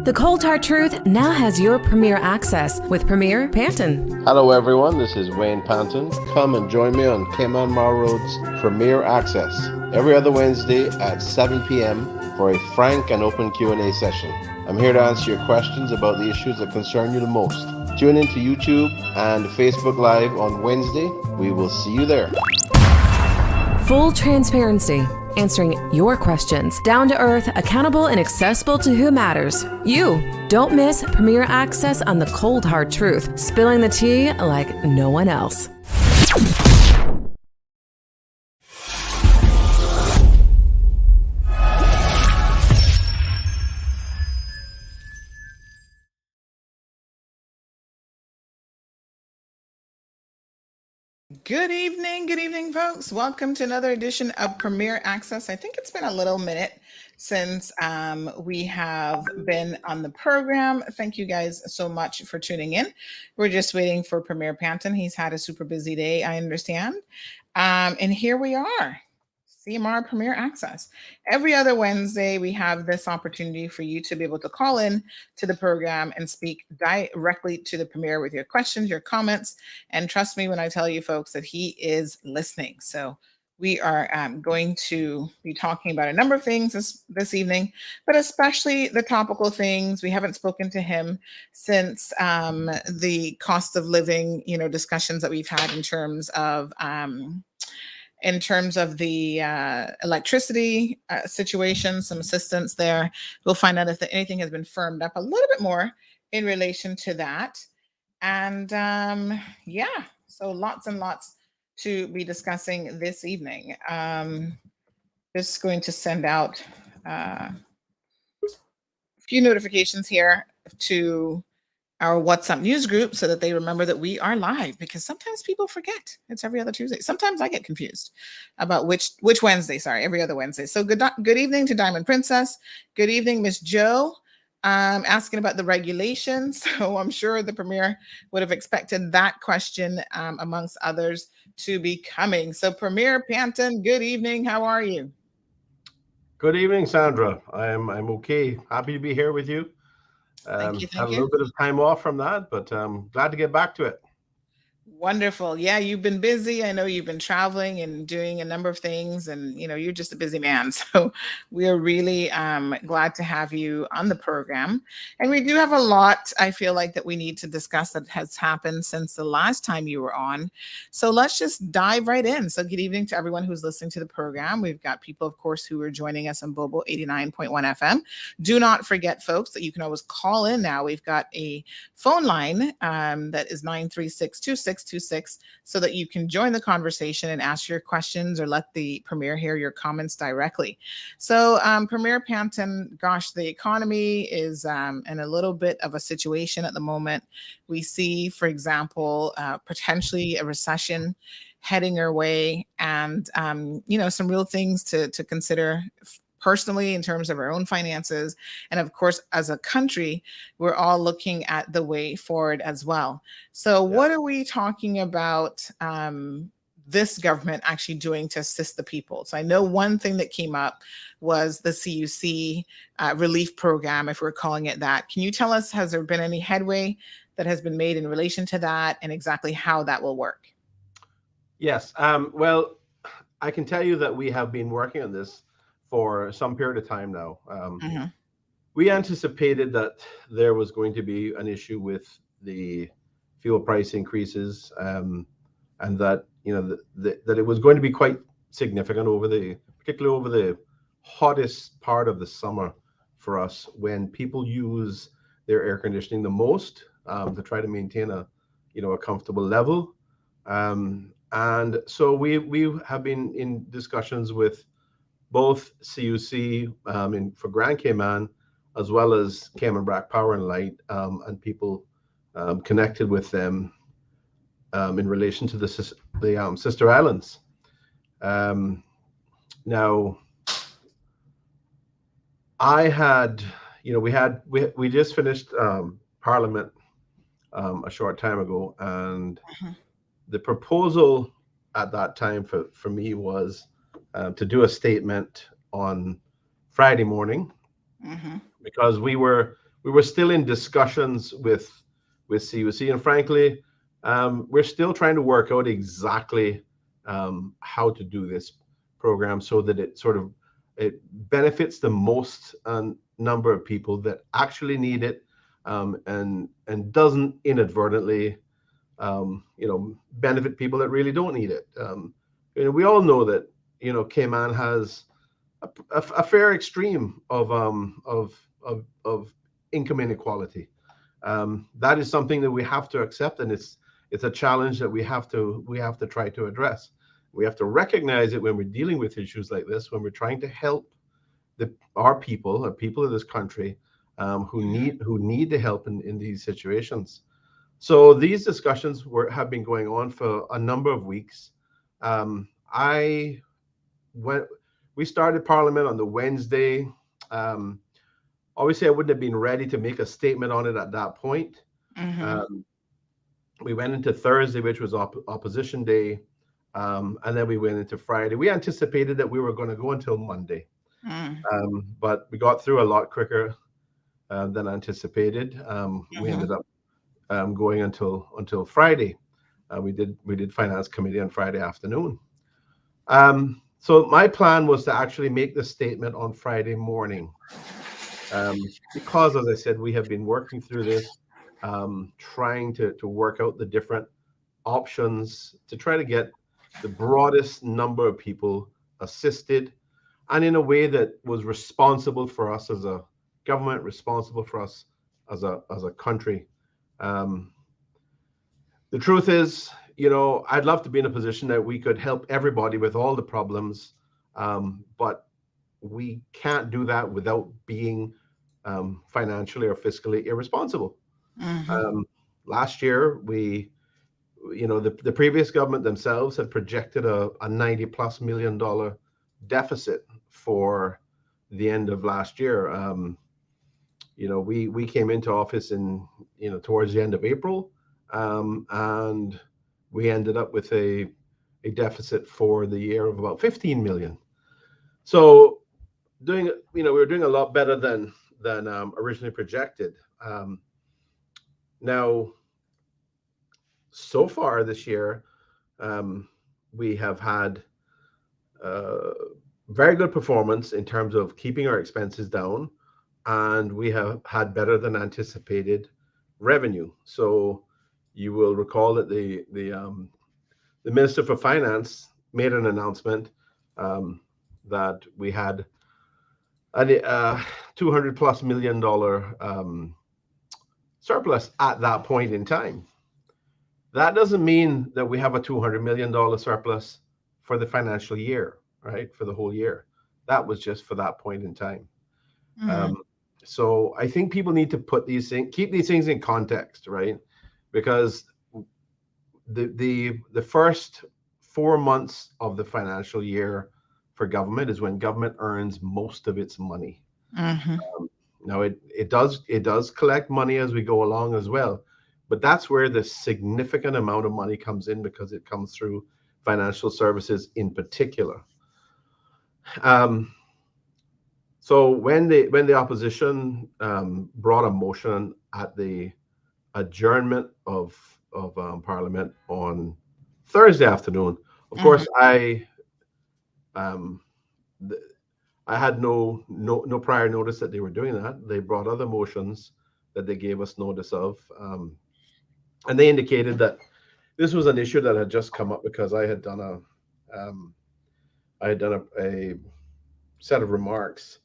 The Cold Hard Truth now has your Premier access with Premier Panton. Hello everyone, this is Wayne Panton. Come and join me on Cayman Mar Road's Premier Access every other Wednesday at 7 p.m. for a frank and open Q&A session. I'm here to answer your questions about the issues that concern you the most. Tune into YouTube and Facebook Live on Wednesday. We will see you there. Full transparency, answering your questions, down to earth, accountable, and accessible to who matters. You. Don't miss Premier Access on the Cold Hard Truth, spilling the tea like no one else. Good evening, folks. Welcome to another edition of Premier Access. I think it's been a little minute since we have been on the program. Thank you guys so much for tuning in. We're just waiting for Premier Panton. He's had a super busy day, I understand. And here we are. CMR Premier Access. Every other Wednesday, we have this opportunity for you to be able to call in to the program and speak directly to the Premier with your questions, your comments, and trust me when I tell you, folks, that he is listening. So we are going to be talking about a number of things this evening, but especially the topical things. We haven't spoken to him since the cost of living, discussions that we've had in terms of the electricity situation, some assistance there. We'll find out if anything has been firmed up a little bit more in relation to that. And so lots and lots to be discussing this evening. Just going to send out a few notifications here to our WhatsApp news group so that they remember that we are live, because sometimes people forget it's every other Tuesday. Sometimes I get confused about which Wednesday, every other Wednesday. So good evening to Diamond Princess. Good evening, Miss Joe. Asking about the regulations. So I'm sure the Premier would have expected that question amongst others to be coming. So Premier Panton, good evening. How are you? Good evening, Sandra. I'm okay. Happy to be here with you. Thank you. Had a little bit of time off from that, but glad to get back to it. Wonderful. Yeah, you've been busy. I know you've been traveling and doing a number of things, and you're just a busy man. So we are really glad to have you on the program. And we do have a lot, I feel like, that we need to discuss that has happened since the last time you were on. So let's just dive right in. So good evening to everyone who's listening to the program. We've got people, of course, who are joining us on Bobo 89.1 FM. Do not forget, folks, that you can always call in now. We've got a phone line that is 936-2626, so that you can join the conversation and ask your questions or let the Premier hear your comments directly. So Premier Panton, gosh, the economy is in a little bit of a situation at the moment. We see, for example, potentially a recession heading our way, and some real things to consider personally in terms of our own finances. And of course, as a country, we're all looking at the way forward as well. So what are we talking about this government actually doing to assist the people? So I know one thing that came up was the CUC relief program, if we're calling it that. Can you tell us, has there been any headway that has been made in relation to that, and exactly how that will work? Yes. Well, I can tell you that we have been working on this for some period of time now. We anticipated that there was going to be an issue with the fuel price increases, and that that it was going to be quite significant particularly over the hottest part of the summer for us, when people use their air conditioning the most to try to maintain a comfortable level. And so we have been in discussions with both CUC for Grand Cayman, as well as Cayman Brac Power and Light, and people connected with them in relation to the sister islands. Now, we just finished Parliament a short time ago, and the proposal at that time for me was to do a statement on Friday morning, because we were we were still in discussions with CUC, and frankly, we're still trying to work out exactly how to do this program so that it benefits the most number of people that actually need it, and doesn't inadvertently benefit people that really don't need it. We all know that Cayman has a fair extreme of income inequality. That is something that we have to accept, and it's a challenge that we have to try to address. We have to recognize it when we're dealing with issues like this, when we're trying to help our people of this country, who need the help in these situations. So these discussions have been going on for a number of weeks. We started Parliament on the Wednesday. Obviously, I wouldn't have been ready to make a statement on it at that point. We went into Thursday, which was opposition day, and then we went into Friday. We anticipated that we were going to go until Monday, but we got through a lot quicker than anticipated. We ended up going until Friday. We did Finance Committee on Friday afternoon. So my plan was to actually make the statement on Friday morning, because, as I said, we have been working through this, trying to work out the different options to try to get the broadest number of people assisted, and in a way that was responsible for us as a government, responsible for us as a country. The truth is, I'd love to be in a position that we could help everybody with all the problems, but we can't do that without being financially or fiscally irresponsible. Last year, the previous government themselves had projected a $90+ million deficit for the end of last year. We came into office towards the end of April, and we ended up with a deficit for the year of about 15 million. So we were doing a lot better than originally projected. Now, so far this year, we have had very good performance in terms of keeping our expenses down, and we have had better than anticipated revenue. So you will recall that the Minister for Finance made an announcement that we had a $200+ million surplus at that point in time. That doesn't mean that we have a $200 million surplus for the financial year, right? For the whole year. That was just for that point in time. So I think people need to keep these things in context, right? Because the first 4 months of the financial year for government is when government earns most of its money. Now it does collect money as we go along as well, but that's where the significant amount of money comes in, because it comes through financial services in particular. So when the opposition brought a motion at the adjournment of Parliament on Thursday afternoon, of course, I had no prior notice that they were doing that. They brought other motions that they gave us notice of, and they indicated that this was an issue that had just come up because I had done a set of remarks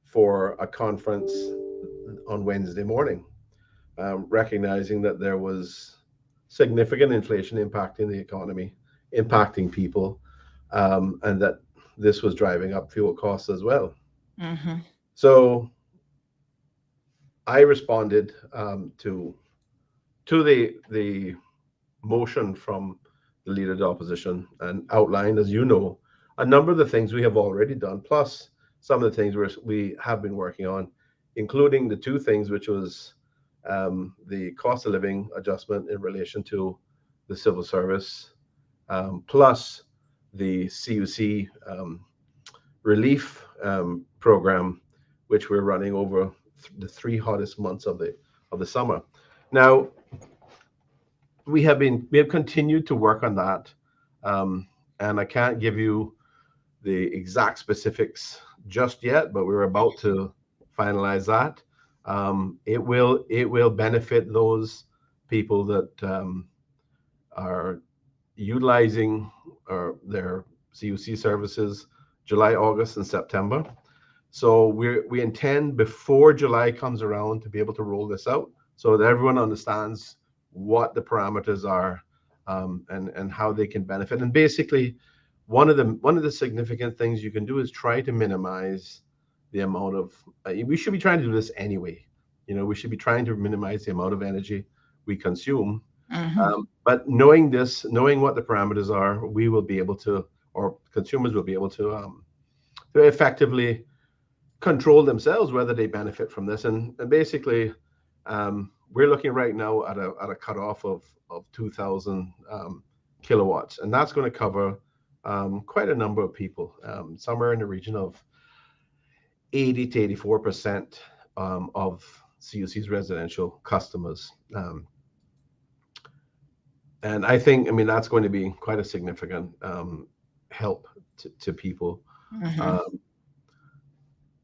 for a conference on Wednesday morning, recognizing that there was significant inflation impacting the economy, impacting people, and that this was driving up fuel costs as well. So I responded to the motion from the Leader of the Opposition and outlined, as you know, a number of the things we have already done, plus some of the things we have been working on, including the two things, which was the cost of living adjustment in relation to the civil service, plus the CUC relief program, which we're running over the three hottest months of the summer. Now we have continued to work on that, and I can't give you the exact specifics just yet, but we're about to finalize that. It will benefit those people that are utilizing their CUC services July, August, and September. So we intend before July comes around to be able to roll this out so that everyone understands what the parameters are, and how they can benefit. And basically, one of the significant things you can do is try to minimize the amount of. We should be trying to do this anyway. We should be trying to minimize the amount of energy we consume. But knowing what the parameters are, we will be able to, or consumers will be able to effectively control themselves whether they benefit from this. And basically, we're looking right now at a cutoff of 2,000 kilowatts, and that's going to cover quite a number of people, somewhere in the region of 80 to 84% of CUC's residential customers. And I mean, that's going to be quite a significant help to people.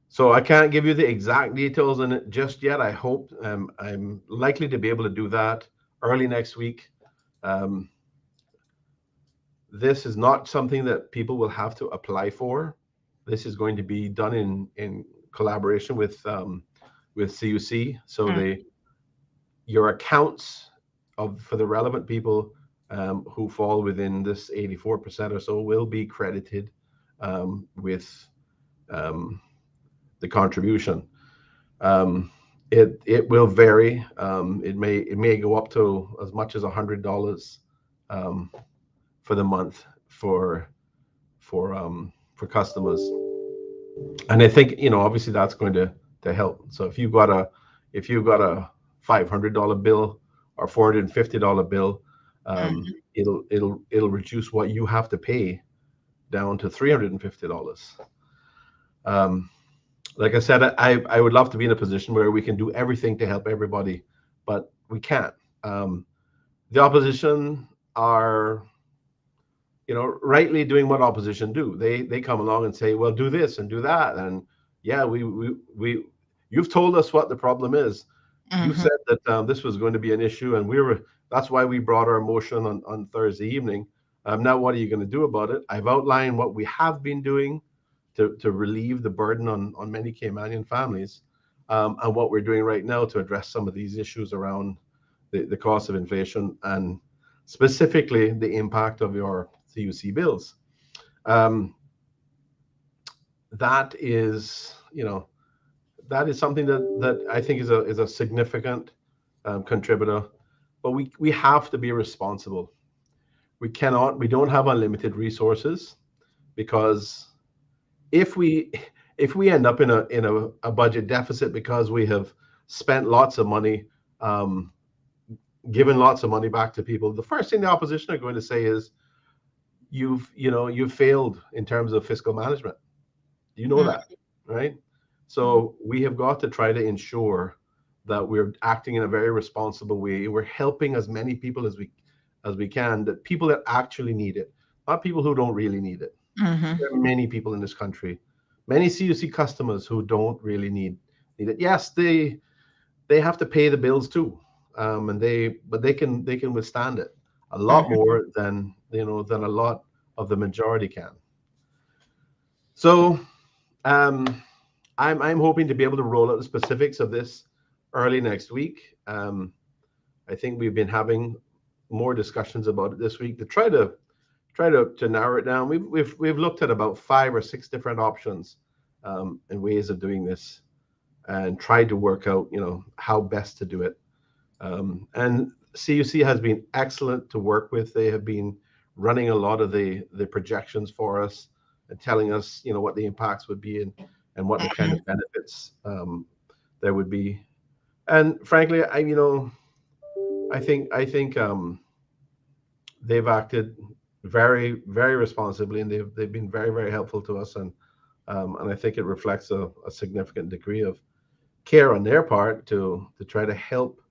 So I can't give you the exact details on it just yet. I hope I'm likely to be able to do that early next week. This is not something that people will have to apply for. This is going to be done in collaboration with CUC. So your accounts for the relevant people who fall within this 84% or so will be credited with the contribution. It will vary. It may go up to as much as $100 for the month for customers. And I think obviously that's going to help. So if you've got a $500 bill or $450 bill, it'll reduce what you have to pay down to $350. Like I said, I would love to be in a position where we can do everything to help everybody, but we can't. The opposition are, rightly doing what opposition do. They come along and say, well, do this and do that, and yeah, you've told us what the problem is. You said that this was going to be an issue, and that's why we brought our motion on Thursday evening. Now, what are you going to do about it? I've outlined what we have been doing to relieve the burden on many Caymanian families, and what we're doing right now to address some of these issues around the cost of inflation and specifically the impact of your CUC bills. That is something that I think is a significant contributor, but we have to be responsible. We don't have unlimited resources, because if we end up in a budget deficit because we have spent lots of money, given lots of money back to people, the first thing the opposition are going to say is, you've failed in terms of fiscal management. That, right? So we have got to try to ensure that we're acting in a very responsible way. We're helping as many people as we can, that people that actually need it, not people who don't really need it. There are many people in this country, many CUC customers who don't really need it. Yes, they have to pay the bills too, but they can withstand it a lot more than a lot of the majority can. So I'm hoping to be able to roll out the specifics of this early next week. I think we've been having more discussions about it this week to try to narrow it down. We've looked at about 5 or 6 different options and ways of doing this, and tried to work out how best to do it. And CUC has been excellent to work with. They have been running a lot of the projections for us and telling us what the impacts would be and what the kind of benefits there would be. And frankly, I think they've acted very, very responsibly, and they've been very, very helpful to us, and I think it reflects a significant degree of care on their part to try to help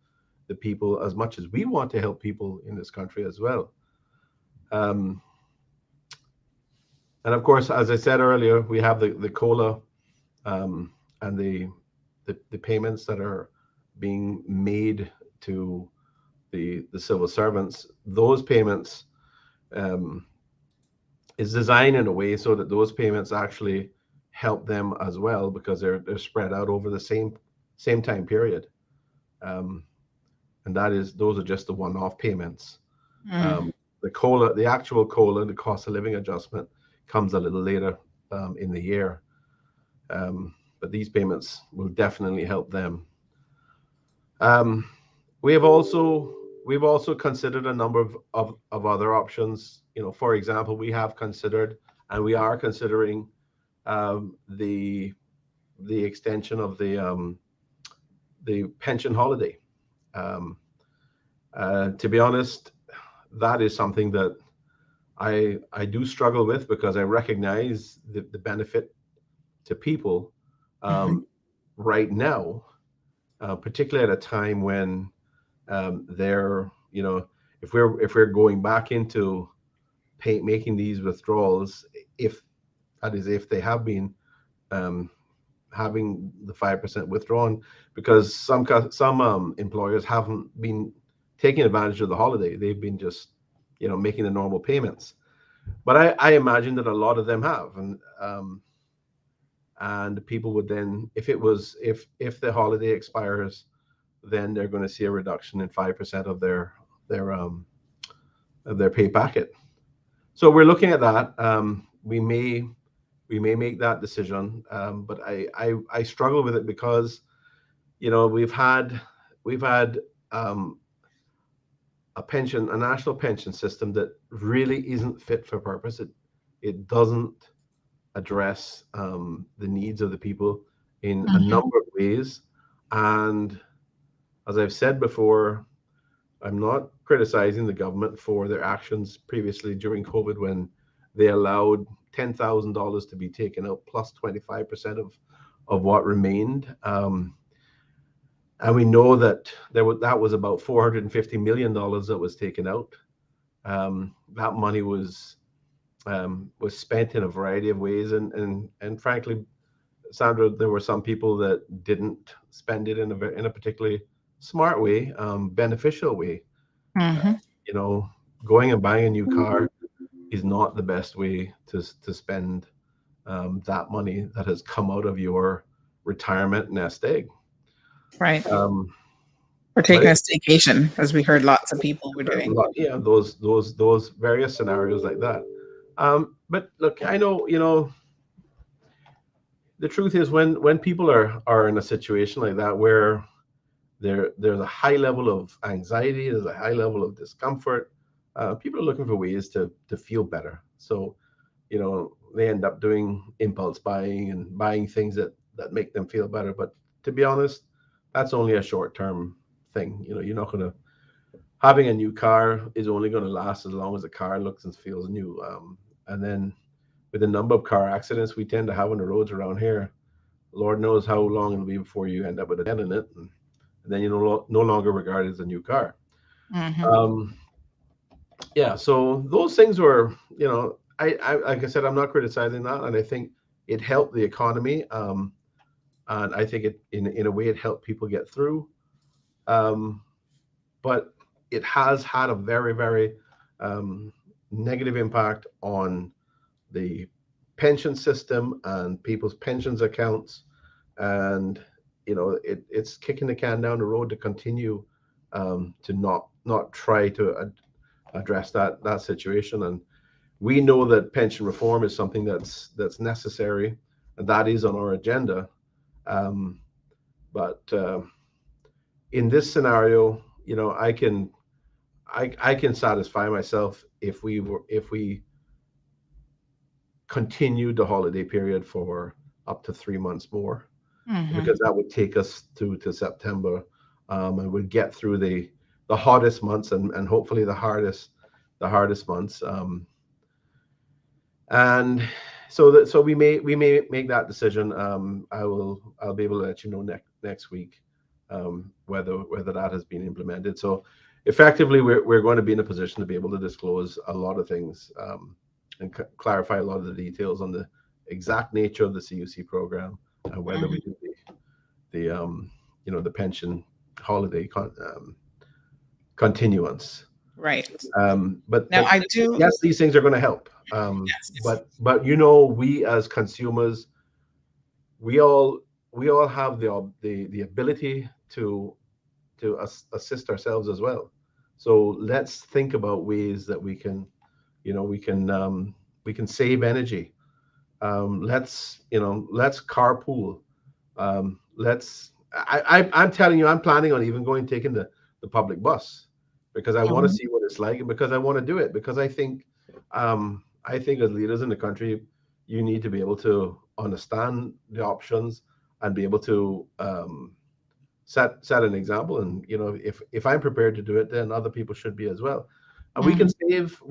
the people as much as we want to help people in this country as well. Um, and of course, as I said earlier, we have the COLA, and the payments that are being made to the civil servants. Those payments, um, is designed in a way so that those payments actually help them as well, because they're spread out over the same time period. Um, and those are just the one-off payments. Mm. Um, the COLA, the actual COLA, the cost of living adjustment, comes a little later in the year. But these payments will definitely help them. Um, we have also we've also considered a number of other options. For example, we have considered, and we are considering, the extension of the pension holiday. Um, to be honest, that is something that I do struggle with, because I recognize the benefit to people Mhm. right now, particularly at a time when, they're if we're going back into making these withdrawals, if that is if they have been, um, having the 5% withdrawn, because some employers haven't been taking advantage of the holiday. They've been just making the normal payments. But I imagine that a lot of them have, and people would then, if the holiday expires, then they're going to see a reduction in 5% of their um of their pay packet. So we're looking at that. We may make that decision, but I struggle with it, because we've had um, a national pension system that really isn't fit for purpose. It doesn't address the needs of the people in a Mhm. number of ways. And as I've said before, I'm not criticizing the government for their actions previously during COVID, when they allowed $10,000 to be taken out plus 25% of what remained. And we know that that was about $450 million that was taken out. That money was spent in a variety of ways, and frankly, Sandra, there were some people that didn't spend it in a particularly smart way, beneficial way. Uh, Mhm. you know, Going and buying a new car is not the best way to spend that money that has come out of your retirement nest egg. Right. Um, Or but taking a staycation, as we heard lots of people were doing. yeah, those various scenarios like that. But look, I know, the truth is, when people are in a situation like that, where there's a high level of anxiety, there's a high level of discomfort. People are looking for ways to feel better. So they end up doing impulse buying and buying things that make them feel better. But to be honest, that's only a short term thing. You're not going to having a new car is only going to last as long as the car looks and feels new. And then with the number of car accidents we tend to have on the roads around here, Lord knows how long it'll be before you end up with a dent in it, and then you're no longer regarded as a new car. Mhm. Um, yeah, so those things were, I like I said, I'm not criticizing that, and I think it helped the economy, and I think it in a way it helped people get through. Um, but it has had a very, very um, negative impact on the pension system and people's pensions accounts, and it's kicking the can down the road to continue, to not try to address that situation. And we know that pension reform is something that's necessary, and that is on our agenda. Um, but in this scenario, I can satisfy myself if we continued the holiday period for up to 3 months more, Mhm. because that would take us to September, and would get through the hottest months, and hopefully the hardest months. And so we may make that decision. I'll be able to let you know next week, whether that has been implemented. So effectively, we're going to be in a position to be able to disclose a lot of things, and clarify a lot of the details on the exact nature of the CUC program, and whether we do the the pension holiday continuance. Right. But Now I do. yes, these things are going to help. Yes. But we as consumers, we all have the ability to assist ourselves as well. So let's think about ways that we can, we can save energy. Let's carpool. I'm telling you, I'm planning on even taking the public bus, because I want to see what it's like, and because I want to do it, because I think as leaders in the country, you need to be able to understand the options and be able to set an example. And if I'm prepared to do it, then other people should be as well. And we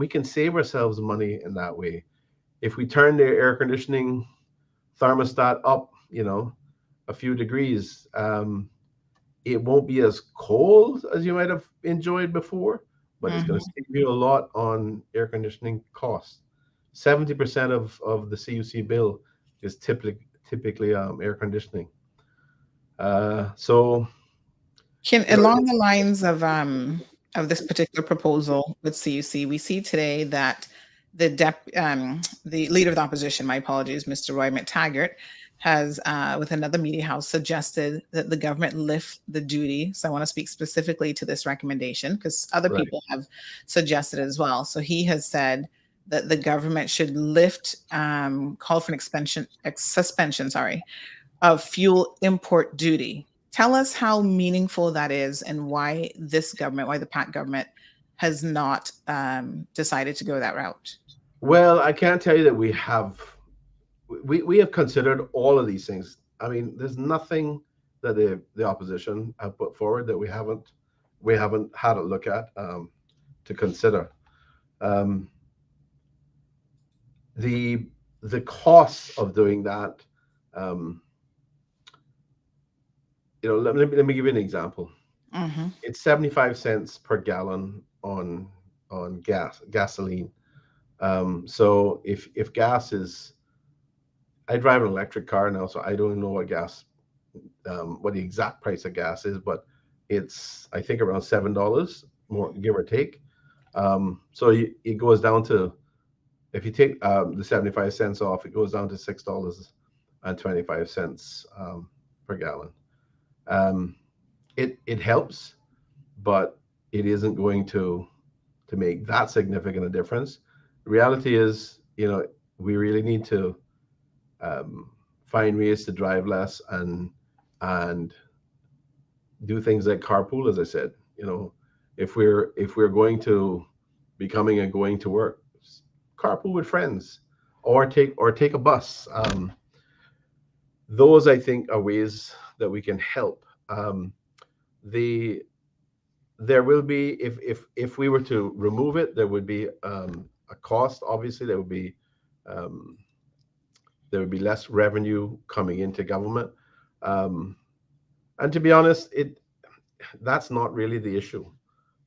can save ourselves money in that way. If we turn the air conditioning thermostat up, a few degrees, it won't be as cold as you might have enjoyed before, but it's going to save you a lot on air conditioning costs. 70% of the CUC bill is typically air conditioning. So Along the lines of this particular proposal with CUC, we see today that the leader of the opposition, my apologies, Mr. Roy McTaggart, has, with another media house, suggested that the government lift the duty. So I want to speak specifically to this recommendation, because other people have suggested it as well. So he has said that the government should call for an suspension of fuel import duty. Tell us how meaningful that is, and why the Pat government has not decided to go that route. Well, I can't tell you that we have considered all of these things. I mean, there's nothing that the opposition have put forward that we haven't had a look at, to consider. The costs of doing that. Let me give you an example. It's 75 cents per gallon on gasoline. So if gas is, I drive an electric car now, so I don't know what the exact price of gas is, but it's, I think, around $7 more, give or take. So it goes down to, if you take the 75 cents off, it goes down to $6.25 per gallon. It helps, but it isn't going to make that significant a difference. The reality is, we really need to find ways to drive less and do things like carpool, as I said. If we're going to going to work, carpool with friends, or take a bus. Those, I think, are ways that we can help. There will be, if we were to remove it, there would be a cost. Obviously, there would be less revenue coming into government. And to be honest, that's not really the issue.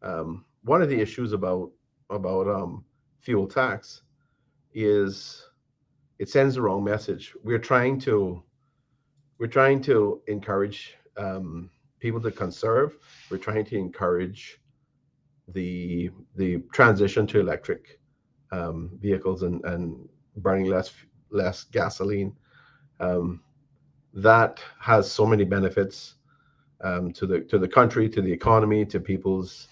One of the issues about fuel tax is it sends the wrong message. We're trying to encourage people to conserve. We're trying to encourage the transition to electric vehicles and burning less gasoline. That has so many benefits to the country, to the economy, to people's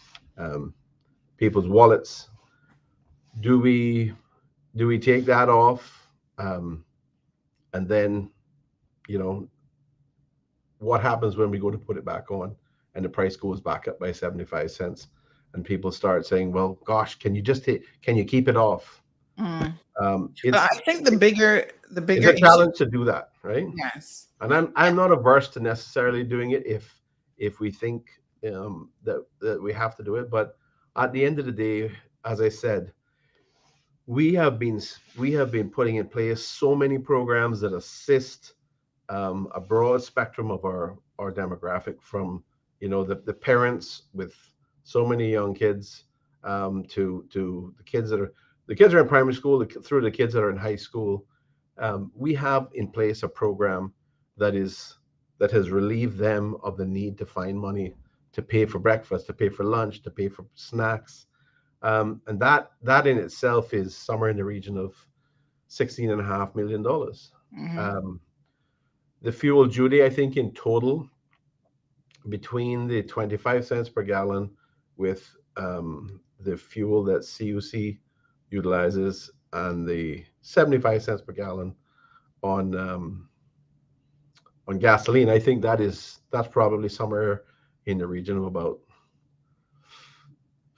wallets. Do we take that off, and then what happens when we go to put it back on and the price goes back up by 75 cents, and people start saying, well, gosh, can you keep it off? I think the bigger it's a challenge to do that, right? Yes. And I'm not averse to necessarily doing it if we think that we have to do it. But at the end of the day, as I said, we have been putting in place so many programs that assist a broad spectrum of our demographic, from the parents with so many young kids, to the kids are in primary school, through the kids that are in high school. We have in place a program that has relieved them of the need to find money to pay for breakfast, to pay for lunch, to pay for snacks, and that in itself is somewhere in the region of $16.5 million. Mm-hmm. The fuel duty, I think, in total, between the 25 cents per gallon with the fuel that CUC utilizes and the 75 cents per gallon on gasoline, I think that's probably somewhere in the region of about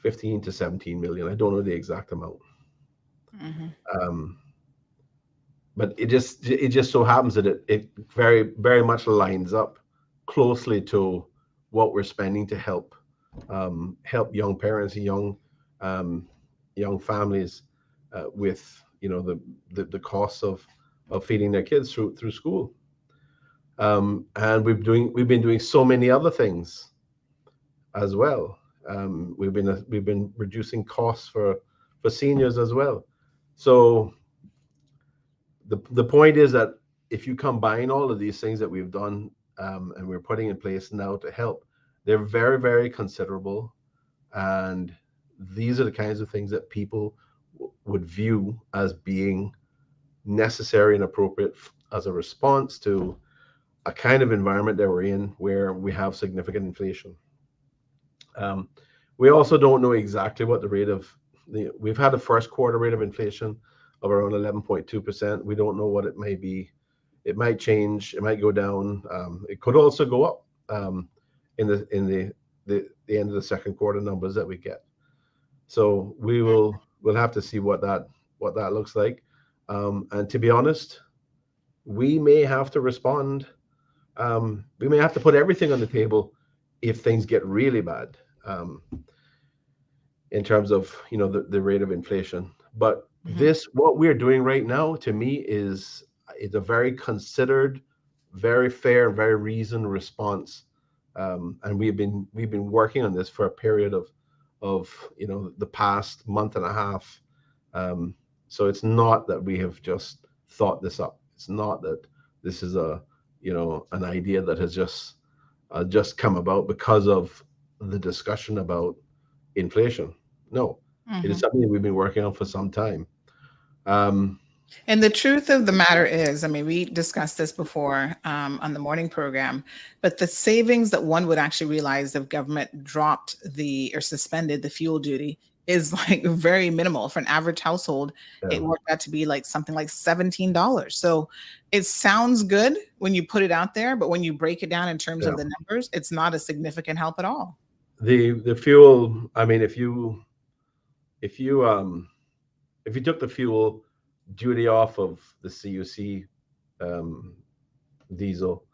15 to 17 million. I don't know the exact amount. Mm-hmm. But it just so happens that it very, very much lines up closely to what we're spending to help young parents and young families with the costs of feeding their kids through school. And we've been doing so many other things as well. We've been reducing costs for seniors as well. So the point is that if you combine all of these things that we've done, and we're putting in place now to help, they're very, very considerable. And these are the kinds of things that people would view as being necessary and appropriate as a response to a kind of environment that we're in where we have significant inflation. We also don't know exactly what the rate of we've had a first quarter rate of inflation of around 11.2%. We don't know what it may be. It might change. It might go down. It could also go up in the end of the second quarter numbers that we get. So we'll have to see what that looks like. And to be honest, we may have to respond. We may have to put everything on the table if things get really bad, in terms of the rate of inflation. But what we're doing right now, to me, is a very considered, very fair, very reasoned response. And we've been working on this for a period of the past month and a half. So it's not that we have just thought this up. It's not that this is an idea that has just come about because of the discussion about inflation. No, it is something that we've been working on for some time. And the truth of the matter is, I mean, we discussed this before on the morning program, but the savings that one would actually realize if government dropped or suspended the fuel duty is like very minimal. For an average household, it worked out to be like something like $17. So it sounds good when you put it out there, but when you break it down in terms of the numbers, it's not a significant help at all. The fuel, I mean, if you took the fuel duty off of the CUC diesel,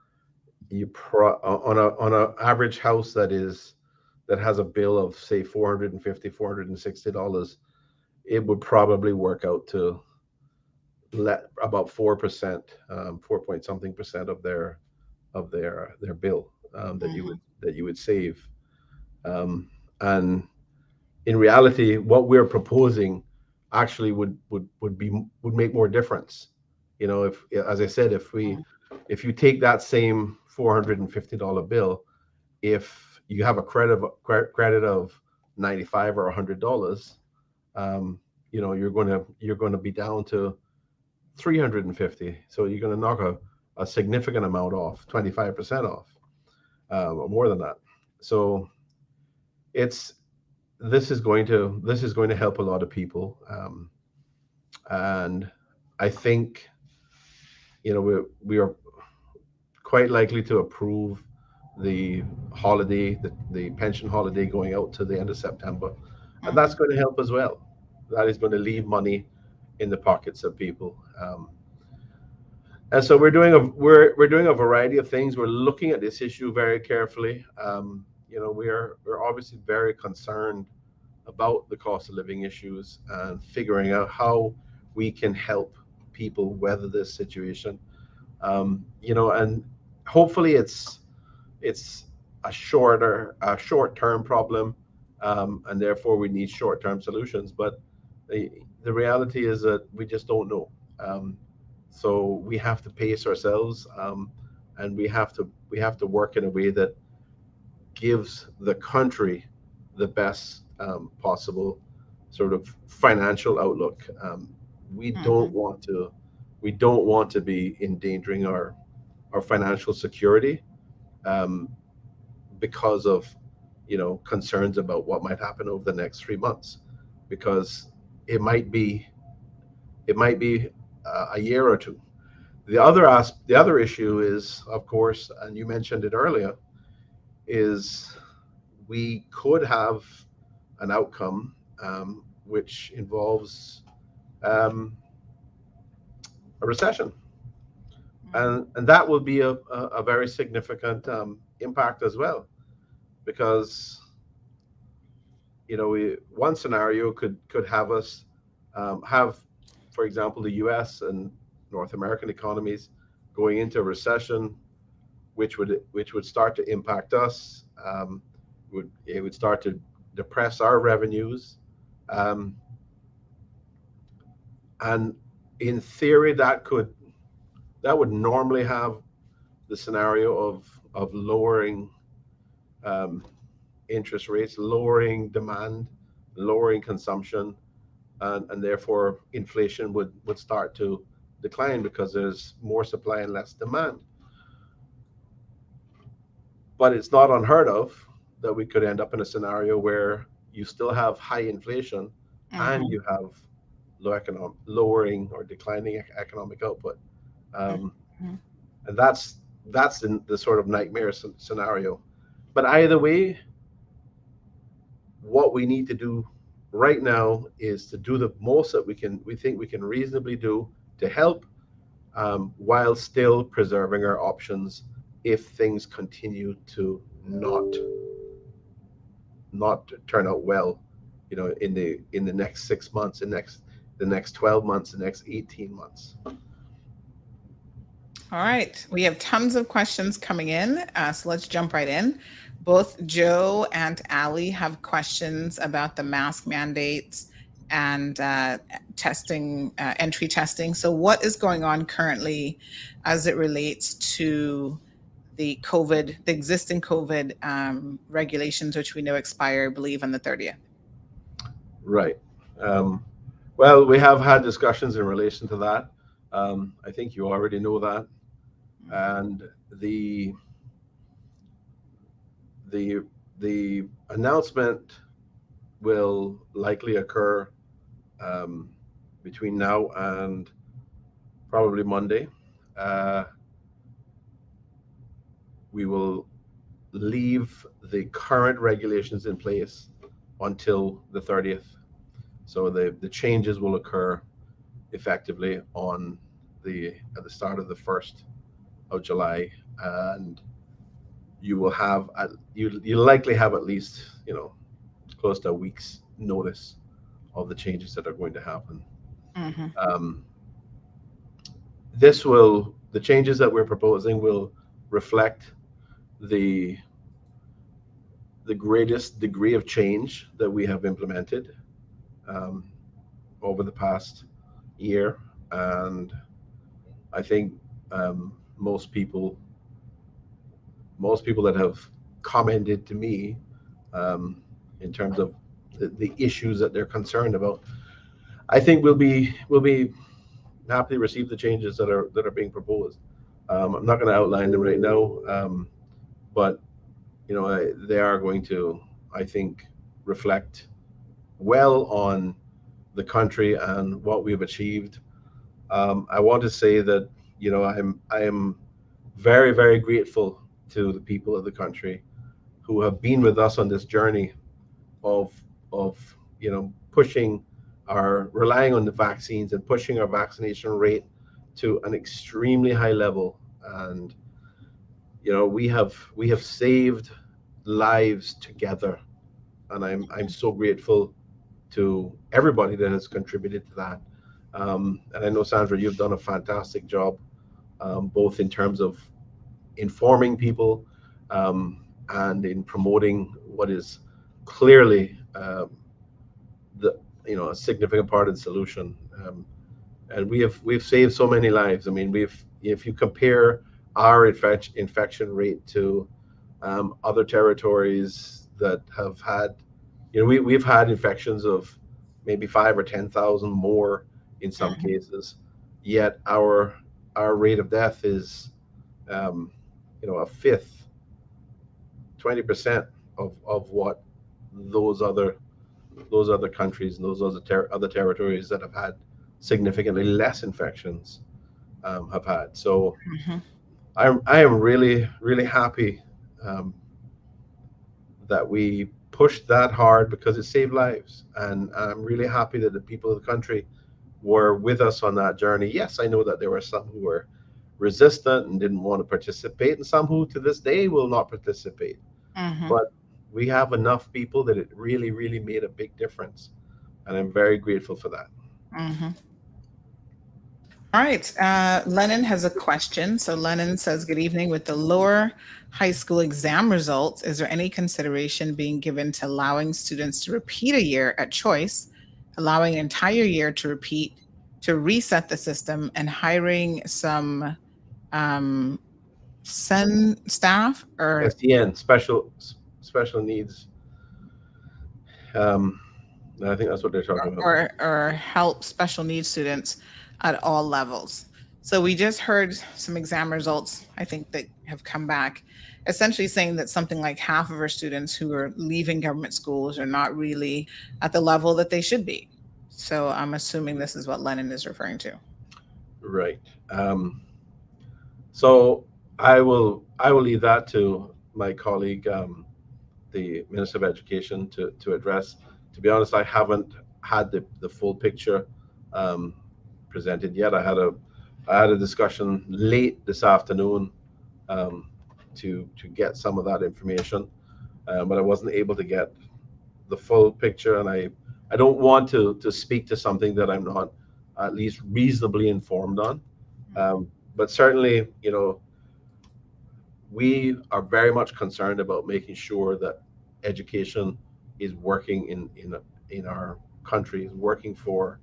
on a average house that has a bill of say $450, $460, it would probably work out to about 4%, 4 point something percent of their bill that you would save. And in reality, what we're proposing actually would make more difference. If, as I said, if you take that same $450 bill, if you have a credit of $95 or $100, you're going to be down to $350. So you're going to knock a significant amount off, 25% off, or more than that. So this is going to help a lot of people, and I think we are quite likely to approve the holiday, the pension holiday, going out to the end of September, and that's going to help as well. That is going to leave money in the pockets of people, and so we're doing a variety of things. We're looking at this issue very carefully. We're obviously very concerned about the cost of living issues and figuring out how we can help people weather this situation. And hopefully it's a short-term problem, and therefore we need short-term solutions. But the, the reality is that we just don't know. So we have to pace ourselves, and we have to work in a way that gives the country the best possible sort of financial outlook. We don't Mhm. want to we don't want to be endangering our financial security, um, because of concerns about what might happen over the next 3 months, because it might be a year or two. The other issue is, of course, and you mentioned it earlier, is we could have an outcome, which involves um, a recession, and that will be a very significant impact as well, because one scenario could have us have, for example, the U.S. and North American economies going into a recession, which would start to impact us. It would start to depress our revenues, um, and in theory, that would normally have the scenario of lowering um, interest rates, lowering demand, lowering consumption, and therefore inflation would start to decline because there's more supply and less demand. But it's not unheard of that we could end up in a scenario where you still have high inflation and Mhm. you have lowering or declining economic output. Um, Mhm. and that's the sort of nightmare scenario. But either way, what we need to do right now is to do the most that we think we can reasonably do to help, while still preserving our options if things continue to not turn out well, in the next 6 months, the next 12 months, the next 18 months. All right. We have tons of questions coming in. So let's jump right in. Both Joe and Ali have questions about the mask mandates and testing, entry testing. So, what is going on currently as it relates to the existing COVID regulations, which we know expire, I believe, on the 30th? Right. Um, well, we have had discussions in relation to that. I think you already know that, and the the announcement will likely occur, um, between now and probably Monday. Uh, we will leave the current regulations in place until the 30th. So the changes will occur effectively on the at the start of the 1st of July, and you likely have at least close to a week's notice of the changes that are going to happen. Hmm. Um, the changes that we're proposing will reflect the the greatest degree of change that we have implemented, um, over the past year, and I think, um, most people that have commented to me, um, in terms of the issues that they're concerned about, I think will be happily receive the changes that are being proposed. I'm not going to outline them right now, but they are going to, I think, reflect well on the country and what we've achieved. I want to say that I am very, very grateful to the people of the country who have been with us on this journey of of pushing our relying on the vaccines and pushing our vaccination rate to an extremely high level. And we have saved lives together, and I'm so grateful to everybody that has contributed to that. And I know, Sandra, you've done a fantastic job, both in terms of informing people, and in promoting what is clearly, the a significant part of the solution. And we've saved so many lives. I mean, we've if you compare our infection rate to other territories that have had, we've had infections of maybe 5 or 10,000 more in some Mhm. cases, yet our rate of death is, um, a fifth, 20% of what those other those other countries and those other territories that have had significantly less infections, have had. So Mhm. I am really happy, um, that we pushed that hard because it saved lives, and I'm really happy that the people of the country were with us on that journey. Yes, I know that there were some who were resistant and didn't want to participate, and some who to this day will not participate. Mhm. But we have enough people that it really made a big difference, and I'm very grateful for that. Mhm. All right. Lennon has a question. So Lennon says, "Good evening. With the lower high school exam results, is there any consideration being given to allowing students to repeat a year at choice, allowing an entire year to repeat, to reset the system, and hiring some um, SEN staff or SDN, special needs. Um, I think that's what they're talking about. or help special needs students at all levels?" So we just heard some exam results, I think, that have come back, essentially saying that something like half of our students who are leaving government schools are not really at the level that they should be. So I'm assuming this is what Lennon is referring to. Right. So I will leave that to my colleague, the Minister of Education, to address. To be honest, I haven't had the full picture, um, presented yet. I had a discussion late this afternoon, um, to get some of that information, but I wasn't able to get the full picture, and I don't want to speak to something that I'm not at least reasonably informed on. Um, but certainly, we are very much concerned about making sure that education is working in our country, is working for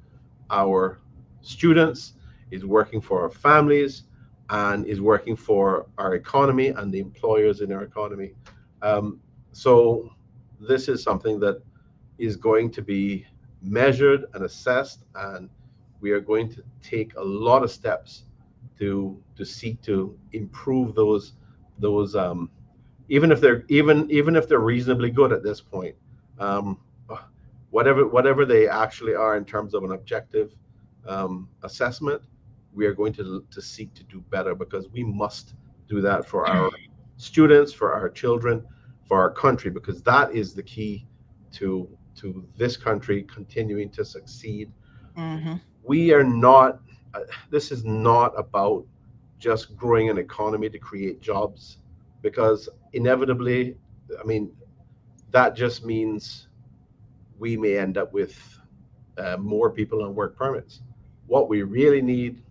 our students, is working for our families, and is working for our economy and the employers in our economy. Um, so this is something that is going to be measured and assessed, and we are going to take a lot of steps to seek to improve those, even if they're reasonably good at this point, um, whatever they actually are in terms of an objective, assessment. We are going to seek to do better, because we must do that for our students, for our children, for our country, because that is the key to this country continuing to succeed. Mhm. We are not. This is not about just growing an economy to create jobs, because inevitably, I mean, that just means we may end up with, more people on work permits. What we really need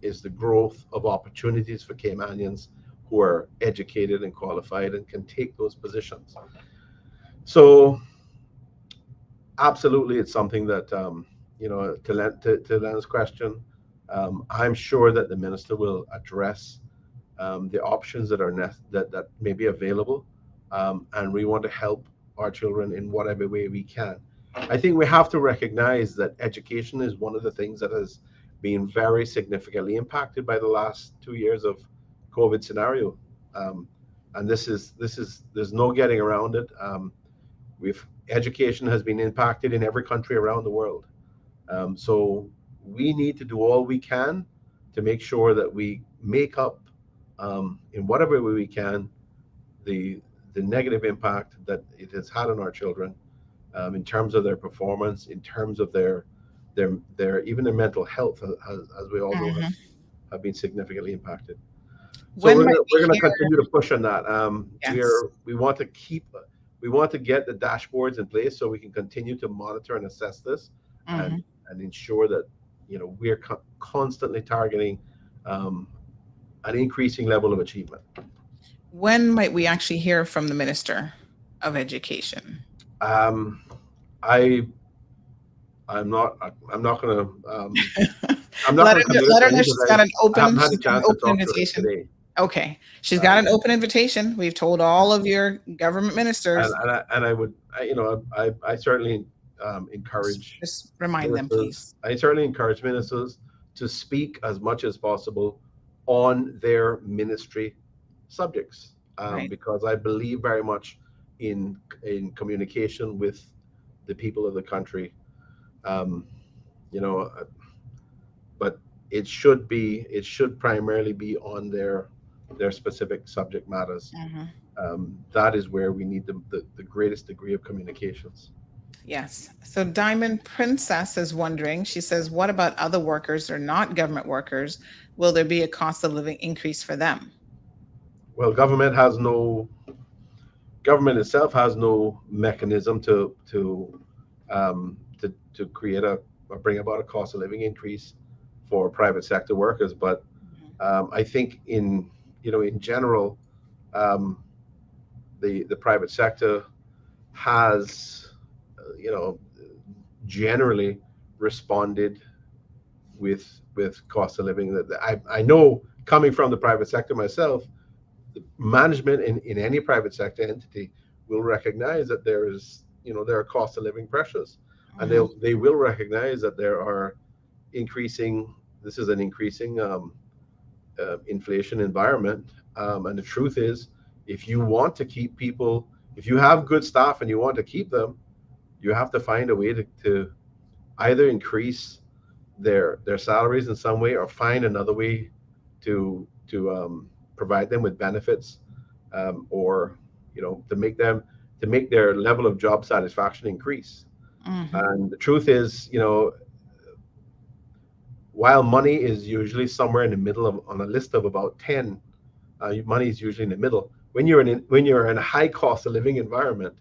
is the growth of opportunities for Caymanians who are educated and qualified and can take those positions. So absolutely, it's something that, to Len's question, I'm sure that the minister will address, the options that may be available, and we want to help our children in whatever way we can. I think we have to recognize that education is one of the things that has been very significantly impacted by the last 2 years of COVID scenario, um, and this is there's no getting around it. We've Education has been impacted in every country around the world. So we need to do all we can to make sure that we make up, in whatever way we can, the the negative impact that it has had on our children, in terms of their performance, in terms of their even their mental health, as we all know, Mhm. have been significantly impacted. So When we're might gonna we we're gonna hear? continue to push on that. Yes. We want to keep we want to get the dashboards in place so we can continue to monitor and assess this, and ensure that we're constantly targeting an increasing level of achievement. When might we actually hear from the Minister of Education? I'm not going to. Let her know she's got an I haven't open, had a chance to talk invitation. to her today. Okay, she's got an open invitation. We've told all of your government ministers. And I would, I certainly encourage. Just remind them, please. I certainly encourage ministers to speak as much as possible on their ministry subjects, because I believe very much in communication with the people of the country. But it should primarily be on their specific subject matters. That is where we need the greatest degree of communications. Yes. So Diamond Princess is wondering, she says, what about other workers or not government workers? Will there be a cost of living increase for them? Well, government itself has no mechanism to create or bring about a cost of living increase for private sector workers. But I think in general, the private sector has generally responded with cost of living. That I know, coming from the private sector myself, the management in any private sector entity will recognize that there are cost of living pressures, and they will recognize that there are increasing inflation environment. And the truth is, if you want to keep people, if you have good staff and you want to keep them, you have to find a way to either increase their salaries in some way, or find another way to provide them with benefits, or to make their level of job satisfaction increase. And the truth is, while money is usually somewhere in the middle on a list of about 10, money is usually in the middle. When you're in a high cost of living environment,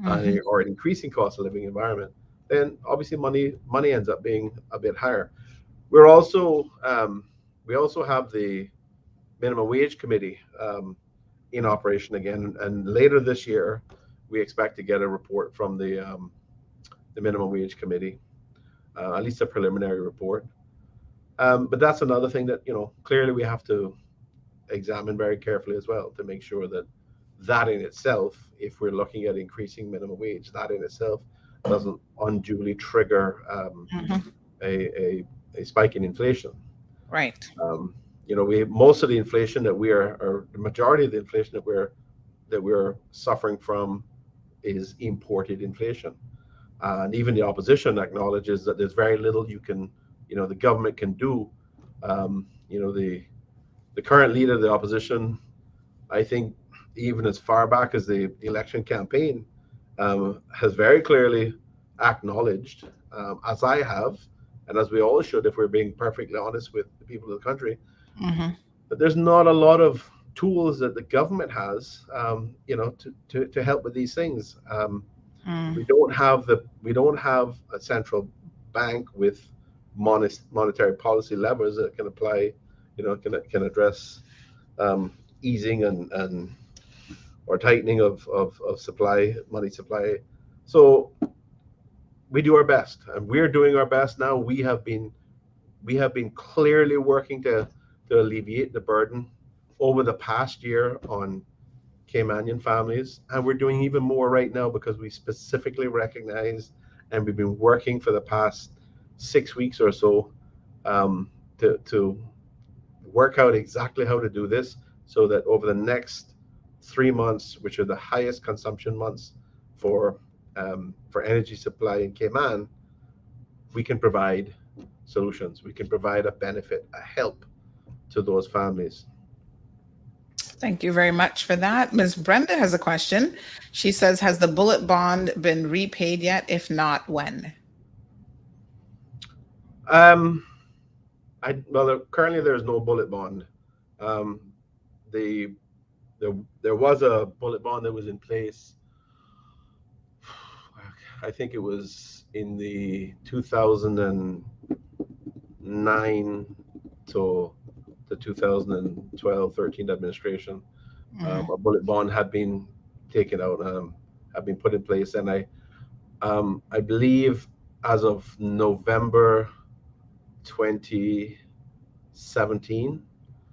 or an increasing cost of living environment, then obviously money ends up being a bit higher. We also have the minimum wage committee in operation again, and later this year we expect to get a report from the minimum wage committee, at least a preliminary report. But that's another thing that clearly we have to examine very carefully as well, to make sure that in itself, if we're looking at increasing minimum wage, that in itself doesn't unduly trigger a spike in inflation. Right. Most of the inflation or the majority of the inflation that we're suffering from is imported inflation, and even the opposition acknowledges that there's very little the government can do. The current leader of the opposition, I think, even as far back as the election campaign, has very clearly acknowledged, as I have, and as we all should, if we're being perfectly honest with the people of the country, that there's not a lot of tools that the government has, to help with these things. We don't have a central bank with monetary policy levers that can apply, can address easing and or tightening of money supply. So we do our best, and we're doing our best now. We have been clearly working to alleviate the burden over the past year on Caymanian families, and we're doing even more right now, because we specifically recognize, and we've been working for the past 6 weeks or so to work out exactly how to do this, so that over the next 3 months, which are the highest consumption months for energy supply in Cayman, we can provide solutions. We can provide a benefit, a help to those families. Thank you very much for that. Ms. Brenda has a question. She says, has the bullet bond been repaid yet? If not, when? Currently there's no bullet bond. There was a bullet bond that was in place I think it was in the 2009 to the 2012-13 administration, Hmm. a bullet bond had been taken out, had been put in place, and I believe as of November 2017,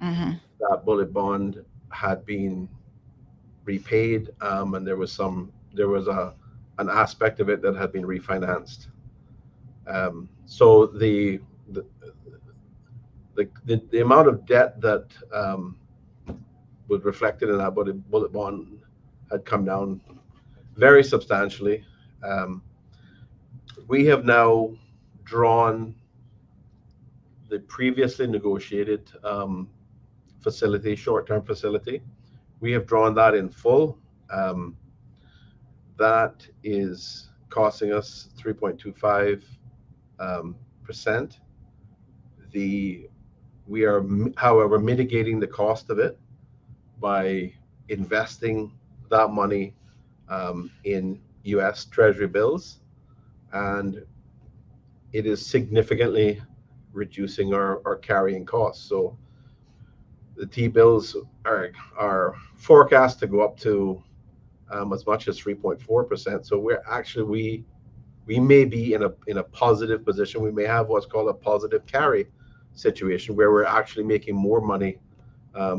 Hmm. that bullet bond had been repaid, and there was an aspect of it that had been refinanced. So the, the amount of debt that was reflected in that bullet bond had come down very substantially. Um, we have now drawn the previously negotiated facility, short-term facility. We have drawn that in full. Um, that is costing us 3.25 percent. The We are, however, mitigating the cost of it by investing that money in U.S. Treasury bills, and it is significantly reducing our carrying costs. So the T bills are forecast to go up to as much as 3.4%. So we may be in a positive position. We may have what's called a positive carry situation where we're actually making more money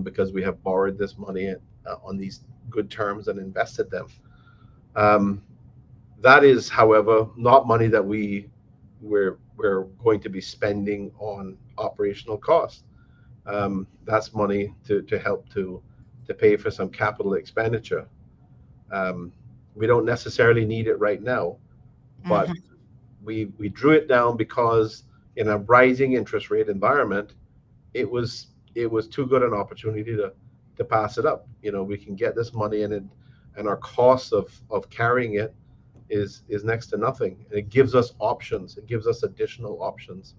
because we have borrowed this money on these good terms and invested them. Um, that is, however, not money that we're going to be spending on operational costs. That's money to help to pay for some capital expenditure. Um, we don't necessarily need it right now, but Hmm. we drew it down because in a rising interest rate environment, it was too good an opportunity to pass it up. You know, we can get this money in it, and our cost of carrying it is next to nothing. And it gives us options. It gives us additional options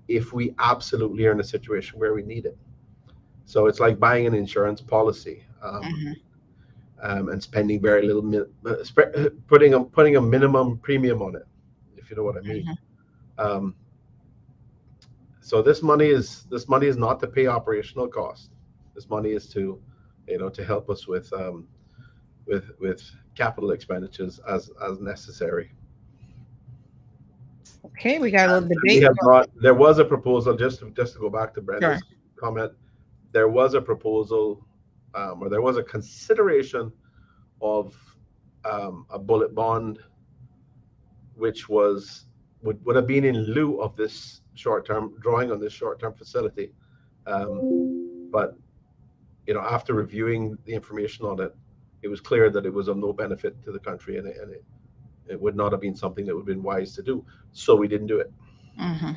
if we absolutely are in a situation where we need it. So it's like buying an insurance policy, Hmm. and spending very little, putting a minimum premium on it, if you know what I mean. Hmm. Um, so this money is not to pay operational costs. This money is to, to help us with capital expenditures as necessary. Okay, we got a little And we debate. have not. There was a proposal, just to go back to Sure. Brenda's comment. There was a proposal, or there was a consideration of a bullet bond, which would have been in lieu of this short-term drawing on this short-term facility. But after reviewing the information on it, it was clear that it was of no benefit to the country, and it would not have been something that would have been wise to do. So we didn't do it. Hmm.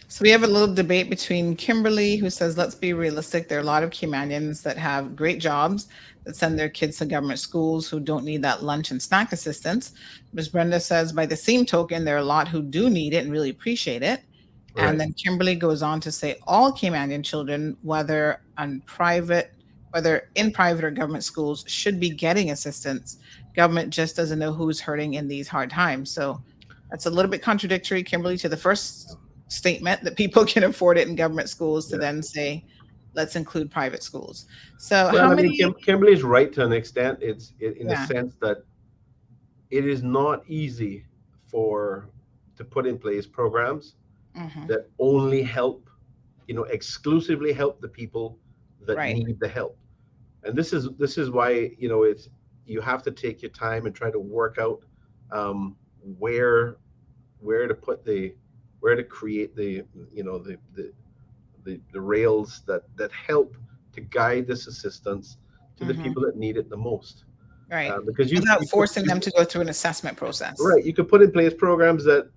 So we have a little debate between Kimberly, who says, let's be realistic. There are a lot of Canadians that have great jobs that send their kids to government schools who don't need that lunch and snack assistance. Ms. Brenda says, by the same token, there are a lot who do need it and really appreciate it. And Right. then Kimberly goes on to say, all Canadian children, whether in private or government schools, should be getting assistance. Government just doesn't know who's hurting in these hard times. So that's a little bit contradictory, Kimberly, to the first statement that people can afford it in government schools to Yeah. then say, let's include private schools. So how Well, I mean, many? Kimberly's right to an extent. In the Yeah. sense that it is not easy for to put in place programs Hmm. that only help, exclusively help the people that Right. need the help. And this is why, it's you have to take your time and try to work out um, where where to put the where to create the rails that help to guide this assistance to the Hmm. people that need it the most. Right. Because Without forcing them to go through an assessment process. right, you could put in place programs that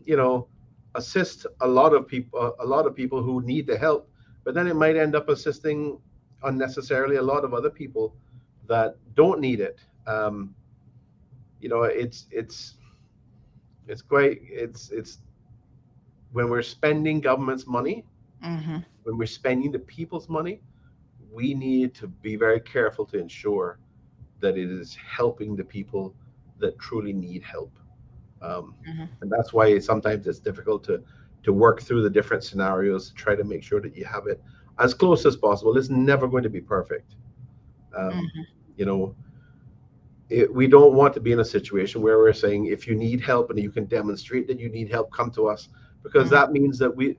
you know assist a lot of people who need the help, but then it might end up assisting unnecessarily a lot of other people that don't need it. It's when we're spending government's money, Hmm. when we're spending the people's money, we need to be very careful to ensure that it is helping the people that truly need help. Hmm. And that's why sometimes it's difficult to work through the different scenarios to try to make sure that you have it as close as possible. It's never going to be perfect. Um, Hmm. you know, we don't want to be in a situation where we're saying if you need help and you can demonstrate that you need help, come to us, because Hmm. that means that we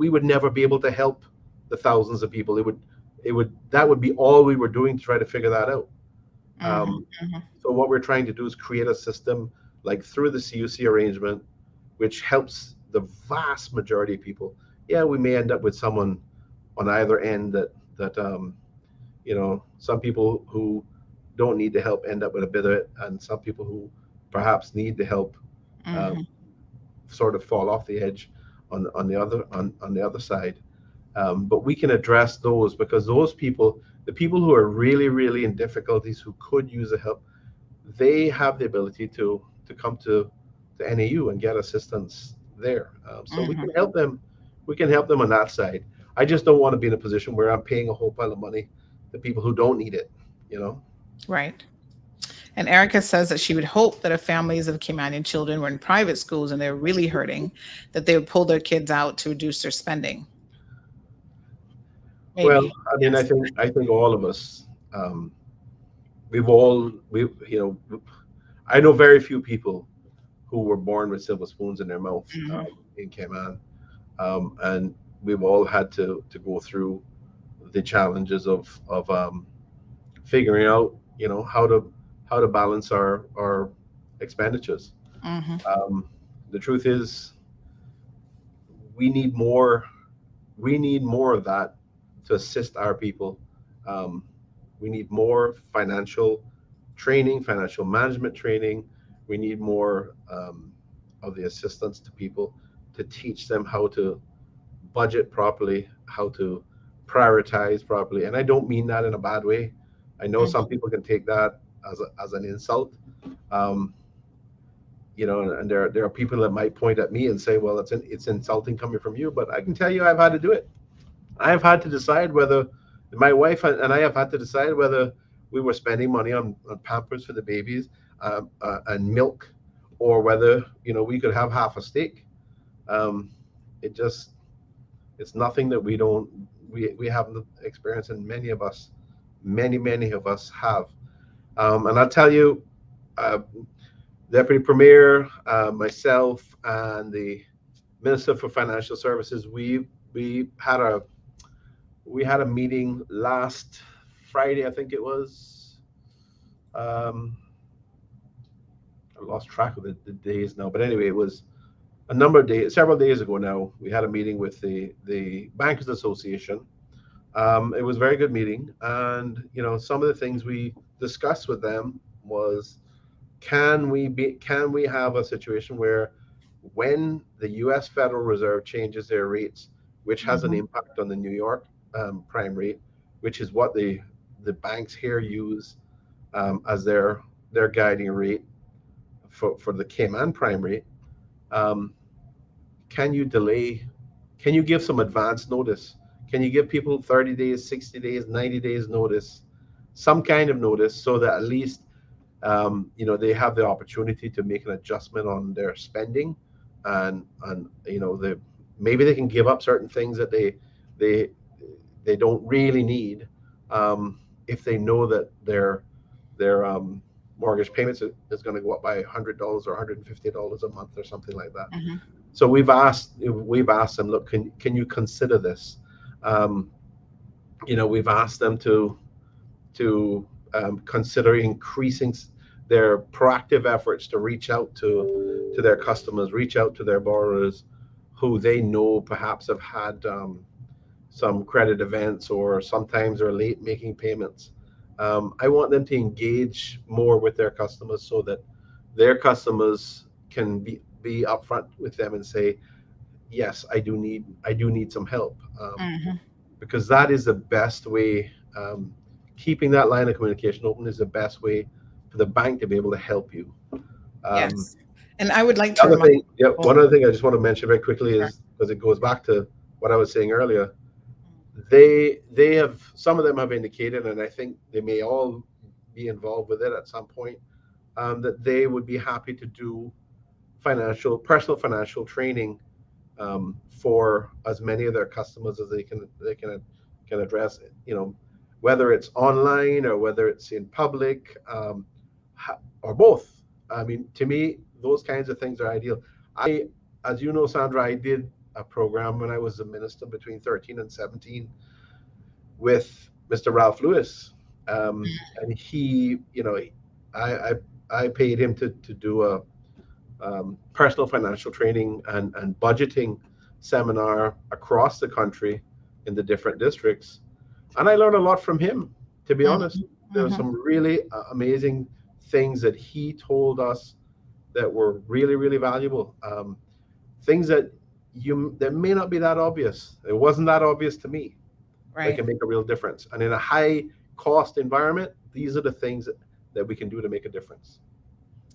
would never be able to help the thousands of people. It would that would be all we were doing to try to figure that out. Hmm. Um, so what we're trying to do is create a system like through the CUC arrangement, which helps the vast majority of people. Yeah, we may end up with someone on either end that some people who don't need the help end up with a bit of it, and some people who perhaps need the help Hmm. um, sort of fall off the edge on the other side. But we can address those because those people, the people who are really, really in difficulties, who could use the help, they have the ability to come to NAU and get assistance there. So we Hmm. can help them. We can help them on that side. I just don't want to be in a position where I'm paying a whole pile of money to people who don't need it. You know. Right. And Erica says that she would hope that if families of Caymanian children were in private schools and they're really hurting, that they would pull their kids out to reduce their spending. Well, Maybe. I mean, I Yes. think I think all of us, um, we've all I know very few people who were born with silver spoons in their mouth Hmm. in Cayman, and we've all had to go through the challenges of figuring out, how to balance our expenditures. Hmm. Um, the truth is, we need more. We need more of that to assist our people. Um, we need more financial training, financial management training. We need more of the assistance to people to teach them how to budget properly, how to prioritize properly. And I don't mean that in a bad way. I know some Hmm. people can take that as an insult. Um, and there are people that might point at me and say, well, it's insulting coming from you. But I can tell you, I've had to do it. I have had to decide whether my wife and I have had to decide whether we were spending money on Pampers for the babies, and milk, or whether we could have half a steak. Um, it just it's nothing that we haven't experienced, and many of us have. And I'll tell you, uh, Deputy Premier, myself, and the Minister for Financial Services, we had a meeting last Friday, I think it was. Um, I lost track of the days now, but anyway, it was a number of days, several days ago now. We had a meeting with the Bankers Association. It was a very good meeting, and some of the things we discussed with them was, can we have a situation where when the U.S. Federal Reserve changes their rates, which has an Hmm. impact on the New York prime rate, which is what the banks here use as their guiding rate for the Cayman prime rate. Um, can you delay? Can you give some advance notice? Can you give people 30 days, 60 days, 90 days notice, some kind of notice, so that at least they have the opportunity to make an adjustment on their spending, and maybe they can give up certain things that they they don't really need, if they know that their mortgage payments is going to go up by $100 or $150 a month or something like that. Hmm. So we've asked them, look, can you consider this? Um, we've asked them to consider increasing their proactive efforts to reach out to their customers, reach out to their borrowers who they know perhaps have had some credit events or sometimes are late making payments. I want them to engage more with their customers so that their customers can be upfront with them and say, yes, I do need some help, Hmm. because that is the best way. Keeping that line of communication open is the best way for the bank to be able to help you. Um, Yes. And I would like the to other remind thing, yeah, people. one other thing I just want to mention very quickly Sure. is, because it goes back to what I was saying earlier. They have, some of them have indicated, and I think they may all be involved with it at some point. that they would be happy to do personal financial training for as many of their customers as they can address. Whether it's online or whether it's in public, or both. I mean, to me, those kinds of things are ideal. As you know, Sandra, I did a program when I was a minister between 13 and 17 with Mr. Ralph Lewis, and he, I I paid him to do a personal financial training and budgeting seminar across the country in the different districts. And I learned a lot from him, to be honest. There were some really amazing things that he told us that were really, really valuable. Things that may not be that obvious. It wasn't that obvious to me. They Right. can make a real difference. And in a high cost environment, these are the things that we can do to make a difference.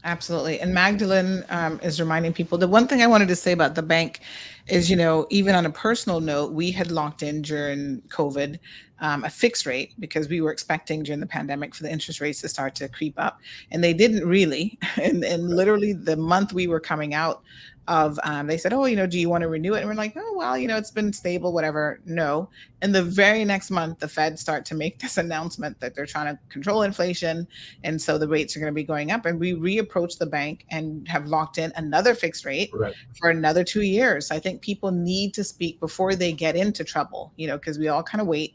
Absolutely. And Magdalene is reminding people. The one thing I wanted to say about the bank is, even on a personal note, we had locked in during COVID a fixed rate because we were expecting during the pandemic for the interest rates to start to creep up. And they didn't really. And literally the month we were coming out of, they said, oh, do you want to renew it? And we're like, oh, well, it's been stable, whatever. No. And the very next month, the Fed start to make this announcement that they're trying to control inflation. And so the rates are going to be going up. And we reapproached the bank and have locked in another fixed rate for another 2 years. I think people need to speak before they get into trouble, because we all kind of wait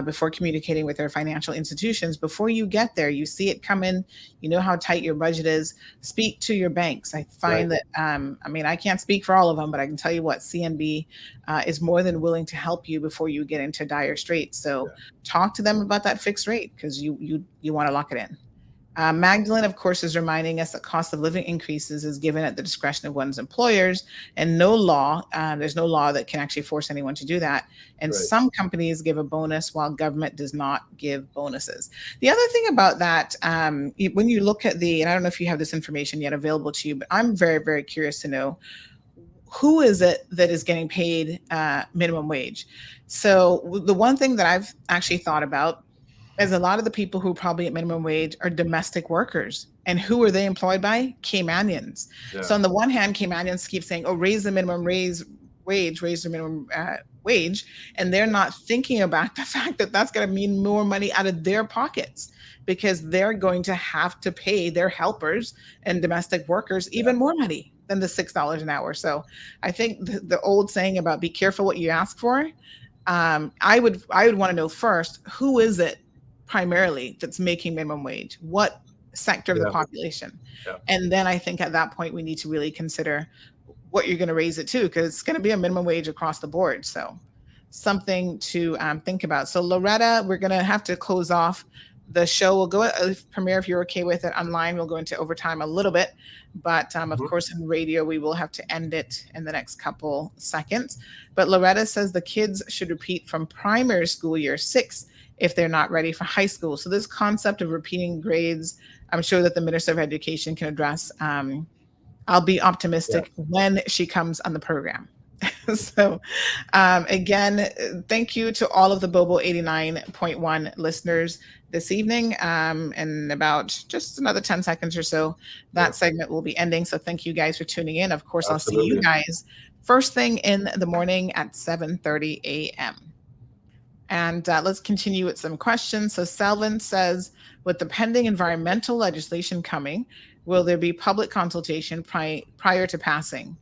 before communicating with their financial institutions. Before you get there, you see it coming, you know how tight your budget is. Speak to your banks. I find that, I can't speak for all of them, but I can tell you what, CNB is more than willing to help you before you get into dire straits. So talk to them about that fixed rate because you want to lock it in. Magdalene, of course, is reminding us that cost of living increases is given at the discretion of one's employers, and there's no law that can actually force anyone to do that. And some companies give a bonus while government does not give bonuses. The other thing about that, when you look at and I don't know if you have this information yet available to you, but I'm very, very curious to know, who is it that is getting paid minimum wage? So the one thing that I've actually thought about is a lot of the people who probably at minimum wage are domestic workers. And who are they employed by? Caymanians. Yeah. So on the one hand, Caymanians keep saying, oh, raise the minimum raise the minimum wage. And they're not thinking about the fact that that's going to mean more money out of their pockets because they're going to have to pay their helpers and domestic workers even more money than the $6 an hour. So I think the old saying about be careful what you ask for, I would want to know first, who is it primarily that's making minimum wage? What sector of the population? And then I think at that point we need to really consider what you're going to raise it to, because it's going to be a minimum wage across the board. So something to think about. So Loretta, we're going to have to close off the show. We'll go, Premier, if you're okay with it online, we'll go into overtime a little bit, but of course in radio we will have to end it in the next couple seconds. But Loretta says the kids should repeat from primary school year 6 if they're not ready for high school. So this concept of repeating grades, I'm sure that the Minister of Education can address. I'll be optimistic when she comes on the program. So again, thank you to all of the Bobo 89.1 listeners this evening. In about just another 10 seconds or so, that segment will be ending. So thank you guys for tuning in. Of course, Absolutely. I'll see you guys first thing in the morning at 7:30 a.m. And let's continue with some questions. So Selvin says, with the pending environmental legislation coming, will there be public consultation prior to passing?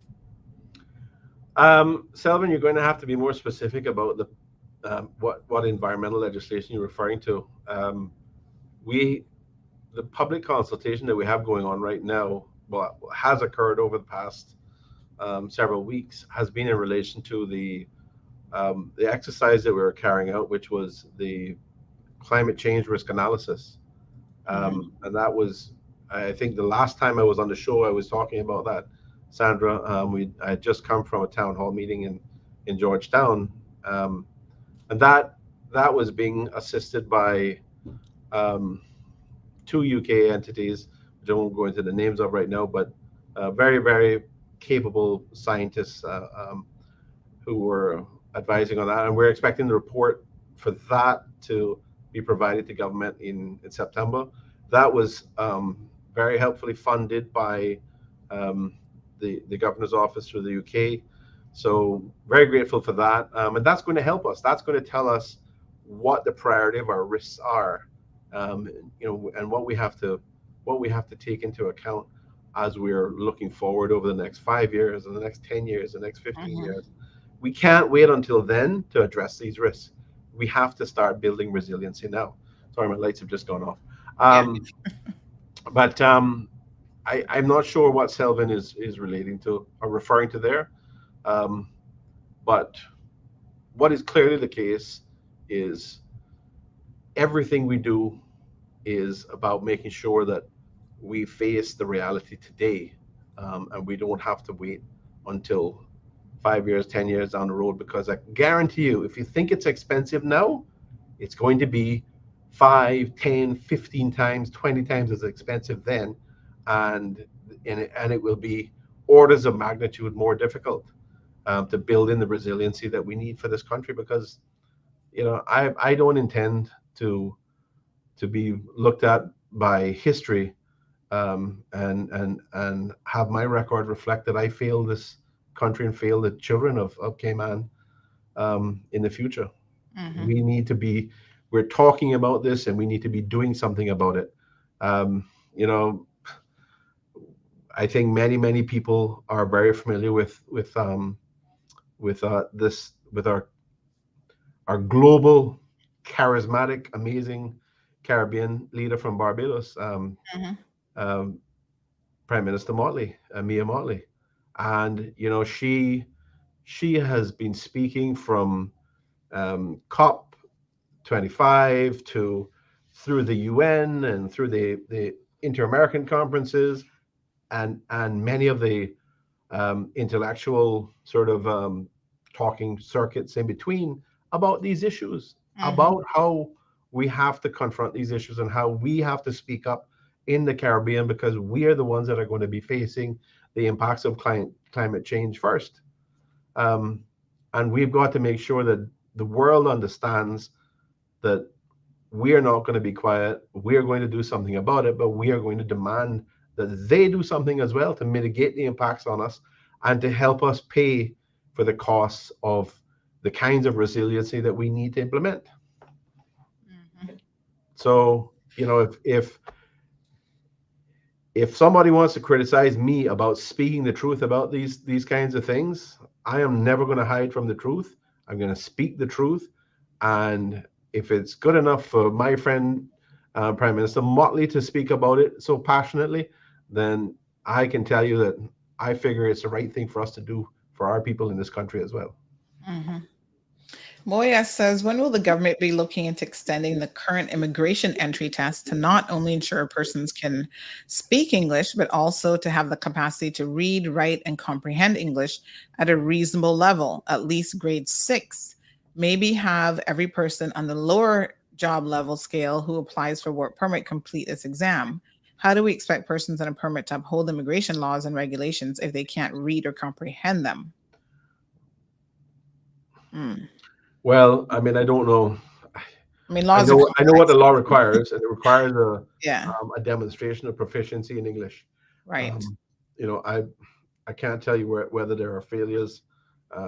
Selvin, you're going to have to be more specific about the what environmental legislation you're referring to. The public consultation that we have going on right now, has occurred over the past several weeks, has been in relation to the exercise that we were carrying out, which was the climate change risk analysis. And that was, I think the last time I was on the show, I was talking about that, Sandra. I had just come from a town hall meeting in Georgetown. And that was being assisted by 2 UK entities, which I won't go into the names of right now, but very, very capable scientists who were advising on that, and we're expecting the report for that to be provided to government in September. That was very helpfully funded by um, the governor's office through the UK. So very grateful for that, and that's going to help us. That's going to tell us what the priority of our risks are, um, and what we have to take into account as we're looking forward over the next 5 years, and the next 10 years, the next 15 years. We can't wait until then to address these risks. We have to start building resiliency now. Sorry, my lights have just gone off. Yeah. But I'm not sure what Selvin is relating to or referring to there. Um, but what is clearly the case is everything we do is about making sure that we face the reality today, and we don't have to wait until 5 years, 10 years down the road, because I guarantee you, if you think it's expensive now, it's going to be 5, 10, 15 times, 20 times as expensive then. And it will be orders of magnitude more difficult to build in the resiliency that we need for this country, because I don't intend to be looked at by history, and have my record reflect that I failed this country and failed the children of Cayman in the future. We need to be, we're talking about this, and we need to be doing something about it. Um, you know, I think many people are very familiar with our global, charismatic, amazing Caribbean leader from Barbados, um, Prime Minister Motley, Mia Motley, and she has been speaking from COP 25 to through the UN and through the inter-American conferences, and many of the intellectual sort of talking circuits in between about these issues, about how we have to confront these issues and how we have to speak up in the Caribbean, because we are the ones that are going to be facing the impacts of climate change first. And we've got to make sure that the world understands that we are not going to be quiet. We are going to do something about it, but we are going to demand that they do something as well to mitigate the impacts on us and to help us pay for the costs of the kinds of resiliency that we need to implement. So, if somebody wants to criticize me about speaking the truth about these kinds of things, I am never going to hide from the truth. I'm going to speak the truth. And if it's good enough for my friend Prime Minister Motley to speak about it so passionately, then I can tell you that I figure it's the right thing for us to do for our people in this country as well. Moya says, when will the government be looking into extending the current immigration entry test to not only ensure persons can speak English, but also to have the capacity to read, write, and comprehend English at a reasonable level, at least grade 6? Maybe have every person on the lower job level scale who applies for work permit complete this exam. How do we expect persons on a permit to uphold immigration laws and regulations if they can't read or comprehend them? Well, I mean, I don't know. I mean, I laws know are what the law requires, and it requires yeah, a demonstration of proficiency in English. right. I can't tell you whether there are failures.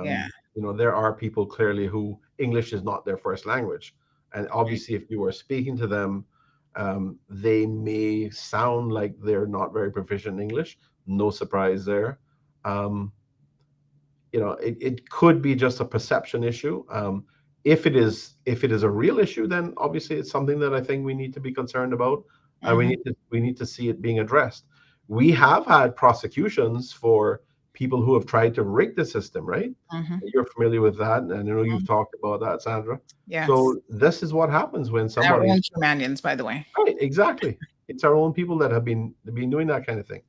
Yeah. There are people clearly who English is not their first language, and obviously, if you are speaking to them, they may sound like they're not very proficient in English. No surprise there. It could be just a perception issue. If it is a real issue, then obviously it's something that I think we need to be concerned about. We need to see it being addressed. We have had prosecutions for people who have tried to rig the system, right? You're familiar with that, and I know you've talked about that, Sandra. Yes. So this is what happens when Our somebody. own Caymanians, by the way. Right, exactly. It's our own people that have been doing that kind of thing.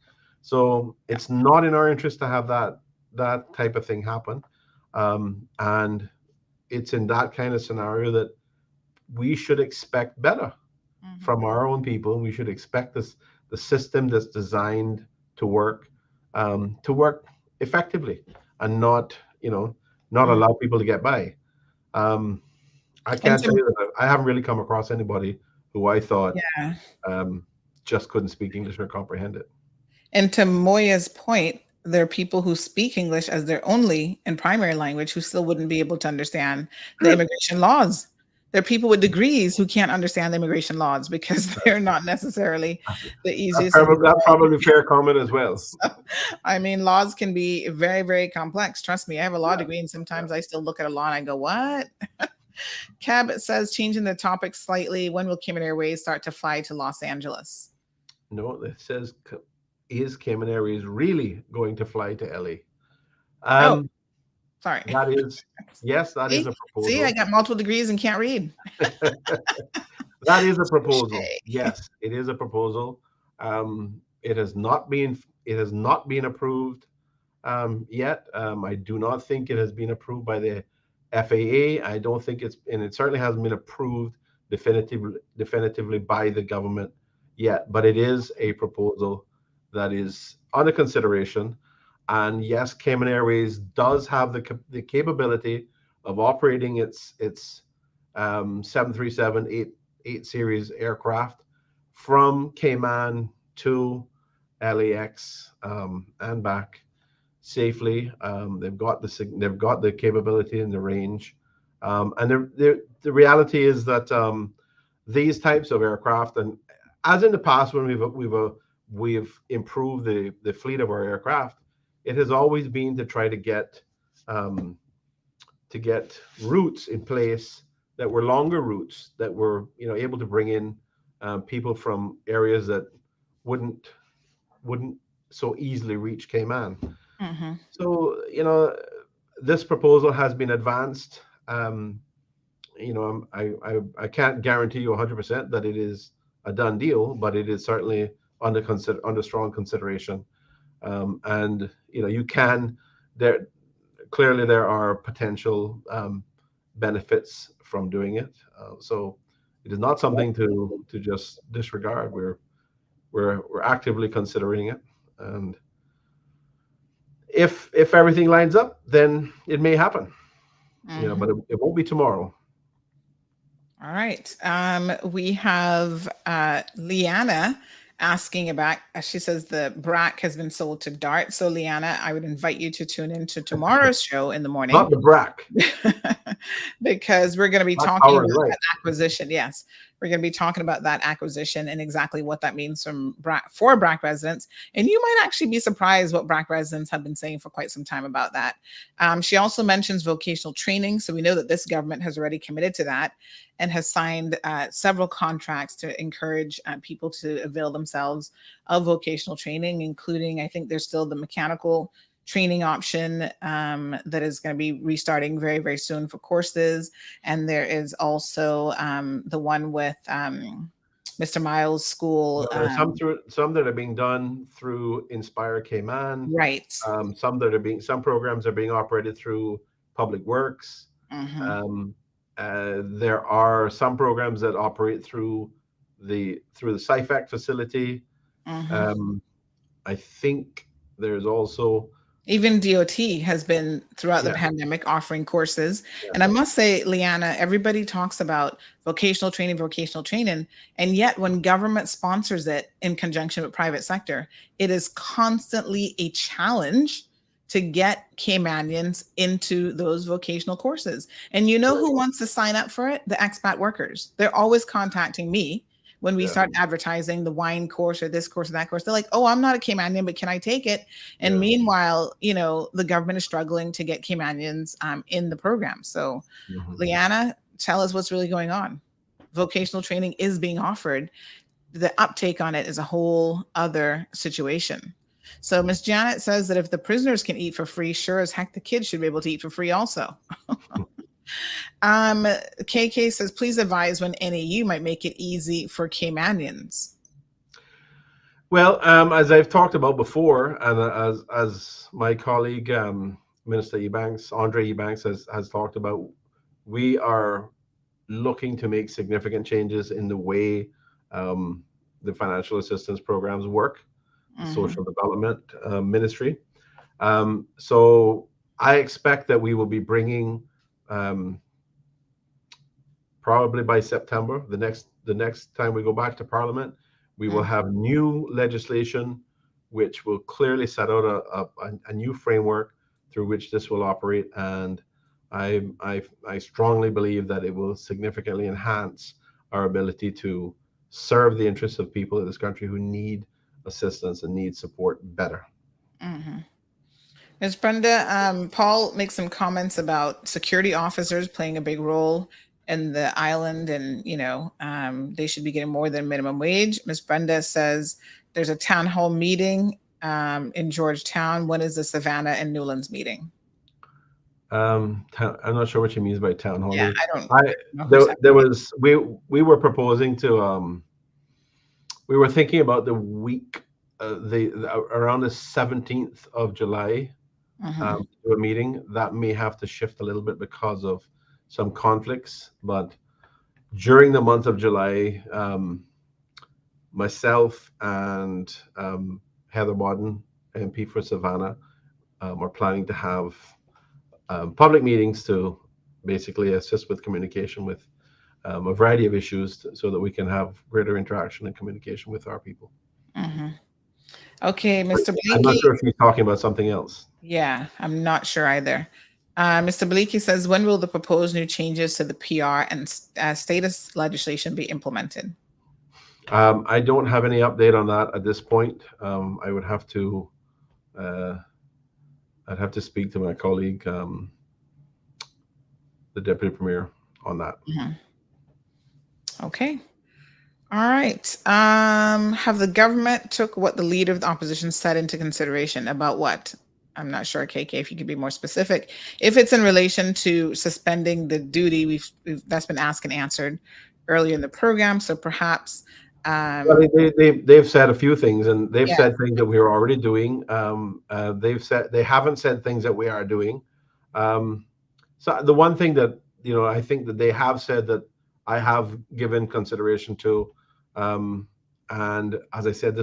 So it's not in our interest to have that type of thing happen. And it's in that kind of scenario that we should expect better from our own people. We should expect the system that's designed to work effectively, and not allow people to get by. I can't tell you that I haven't really come across anybody who I thought just couldn't speak English or comprehend it. And to Moya's point, there are people who speak English as their only and primary language who still wouldn't be able to understand the immigration laws. There are people with degrees who can't understand the immigration laws because they're not necessarily the easiest. That's probably a fair comment as well. So, I mean, laws can be very, very complex. Trust me, I have a law degree, and sometimes I still look at a law and I go, what? Cab says, changing the topic slightly, when will Cayman Airways start to fly to Los Angeles? No, it says, is Cayman Airways really going to fly to LA? Sorry. That is, yes, that is a proposal. See, I got multiple degrees and can't read. That is a proposal. Yes, it is a proposal. It has not been approved yet. I do not think it has been approved by the FAA. I don't think and it certainly hasn't been approved definitively by the government yet. But it is a proposal that is under consideration. And yes, Cayman Airways does have the capability of operating its 737-8 series aircraft from Cayman to LAX and back safely. They've got the capability and the range. And the reality is that these types of aircraft, and as in the past when we've improved the fleet of our aircraft, it has always been to try to get routes in place that were longer routes that were able to bring in people from areas that wouldn't so easily reach Cayman. Mm-hmm. So this proposal has been advanced. I can't guarantee you 100% that it is a done deal, but it is certainly under strong consideration. And there are potential benefits from doing it. So it is not something to just disregard. We're actively considering it, and if everything lines up, then it may happen. Mm-hmm. But it won't be tomorrow. All right. We have Leanna asking about, she says the BRAC has been sold to DART. So Leanna, I would invite you to tune into tomorrow's show in the morning. Not the BRAC. Because we're going to be talking about that acquisition. Yes. We're going to be talking about that acquisition and exactly what that means for BRAC residents. And you might actually be surprised what BRAC residents have been saying for quite some time about that. She also mentions vocational training. So we know that this government has already committed to that and has signed several contracts to encourage people to avail themselves of vocational training, including, I think there's still the mechanical training option that is going to be restarting very, very soon for courses. And there is also the one with Mr. Miles' school. Some that are being done through Inspire Cayman. Right. Some programs are being operated through Public Works. Mm-hmm. There are some programs that operate through the SIFAC facility. Mm-hmm. I think there's also even DOT has been throughout the pandemic offering courses. Yeah. And I must say, Leanna, everybody talks about vocational training, and yet when government sponsors it in conjunction with private sector, it is constantly a challenge to get Caymanians into those vocational courses. And who wants to sign up for it? The expat workers. They're always contacting me when we start advertising the wine course or this course or that course. They're like, oh, I'm not a Caymanian, but can I take it? And meanwhile, the government is struggling to get Caymanians in the program. So Leanna, tell us what's really going on. Vocational training is being offered. The uptake on it is a whole other situation. So Miss Janet says that if the prisoners can eat for free, sure as heck the kids should be able to eat for free also. KK says, please advise when NAU might make it easy for Caymanians. Well, as I've talked about before, and as my colleague, Minister Andre Ebanks has talked about, we are looking to make significant changes in the way the financial assistance programs work, the social development ministry. So I expect that we will be bringing probably by September, the next time we go back to Parliament, We will have new legislation which will clearly set out a new framework through which this will operate. And I strongly believe that it will significantly enhance our ability to serve the interests of people in this country who need assistance and need support better. Ms. Brenda, Paul makes some comments about security officers playing a big role in the island, and they should be getting more than minimum wage. Ms. Brenda says there's a town hall meeting in Georgetown. When is the Savannah and Newlands meeting? I'm not sure what she means by town hall. Yeah, I don't know. We were proposing to we were thinking about the week around the 17th of July to a meeting that may have to shift a little bit because of some conflicts, but during the month of July, myself and Heather Bodden, MP for Savannah, are planning to have public meetings to basically assist with communication with a variety of issues so that we can have greater interaction and communication with our people. Okay, Mr. Bleaky. I'm not sure if you're talking about something else. Yeah, I'm not sure either. Mr. Bleaky says, when will the proposed new changes to the PR and status legislation be implemented? I don't have any update on that at this point. I would have to I'd have to speak to my colleague, the Deputy Premier, on that. Okay. All right. Have the government took what the leader of the opposition said into consideration about what? I'm not sure, KK, if you could be more specific. If it's in relation to suspending the duty, that's been asked and answered earlier in the program. So perhaps well, they've said a few things, and they've said things that we are already doing. They haven't said things that we are doing. So the one thing that I think that they have said that I have given consideration to, and as I said,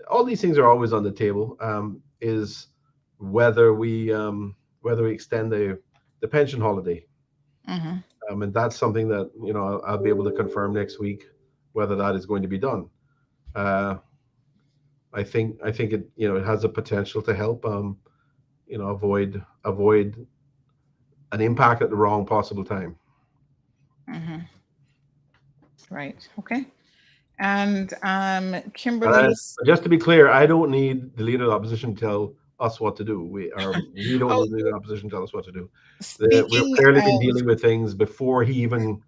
all these things are always on the table. Is whether we extend the pension holiday, and that's something that I'll be able to confirm next week whether that is going to be done. I think it it has the potential to help avoid an impact at the wrong possible time. Right. Okay. And Kimberly, just to be clear, I don't need the leader of the opposition to tell us what to do. We don't need the leader of the opposition to tell us what to do. We've clearly been dealing with things before he even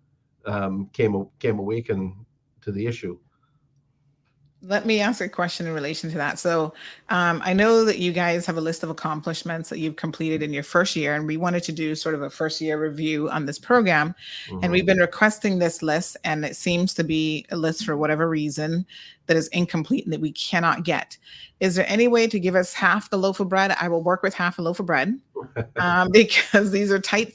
came awakened to the issue. Let me ask a question in relation to that. So I know that you guys have a list of accomplishments that you've completed in your first year, and we wanted to do sort of a first year review on this program. And we've been requesting this list, and it seems to be a list for whatever reason that is incomplete and that we cannot get. Is there any way to give us half the loaf of bread? I will work with half a loaf of bread because these are tight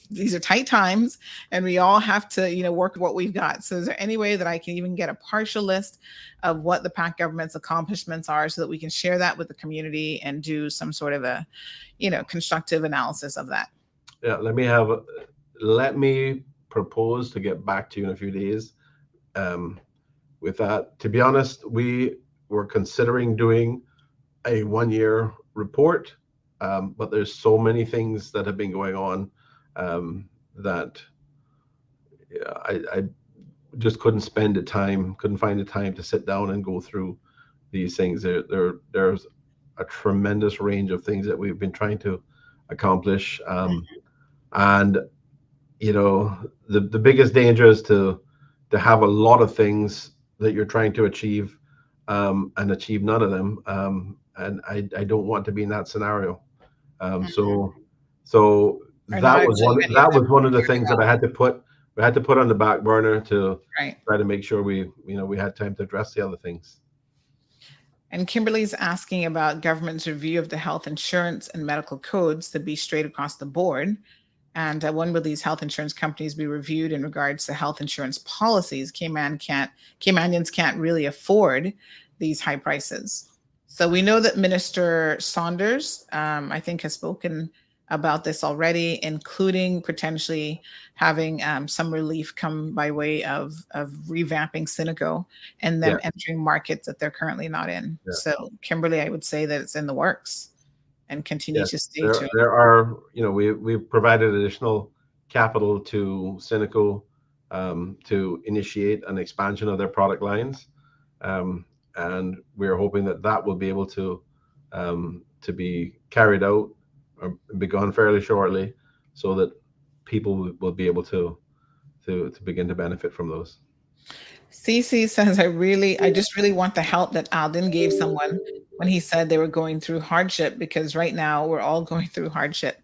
times, and we all have to work what we've got. So is there any way that I can even get a partial list of what the PAC government's accomplishments are so that we can share that with the community and do some sort of a constructive analysis of that? Yeah, let me propose to get back to you in a few days with that. To be honest, we were considering doing a 1-year report, but there's so many things that have been going on that I just couldn't find the time to sit down and go through these things. There's a tremendous range of things that we've been trying to accomplish, and the biggest danger is to have a lot of things that you're trying to achieve and achieve none of them, and I don't want to be in that scenario. So that was one of the things that I had to put on the back burner to try to make sure we had time to address the other things. And Kimberly's asking about government's review of the health insurance and medical codes to be straight across the board. And when will these health insurance companies be reviewed in regards to health insurance policies? Caymanians can't really afford these high prices. So we know that Minister Saunders, I think, has spoken about this already, including potentially having some relief come by way of revamping Cineco and them Yeah, entering markets that they're currently not in. yeah. So, Kimberly, I would say that it's in the works and continue to Yes, stay tuned. there are, we've provided additional capital to Cineco to initiate an expansion of their product lines. And we're hoping that that will be able to be carried out or begun fairly shortly, so that people will be able to begin to benefit from those. Cece says, I just really want the help that Alden gave someone when he said they were going through hardship, because right now we're all going through hardship.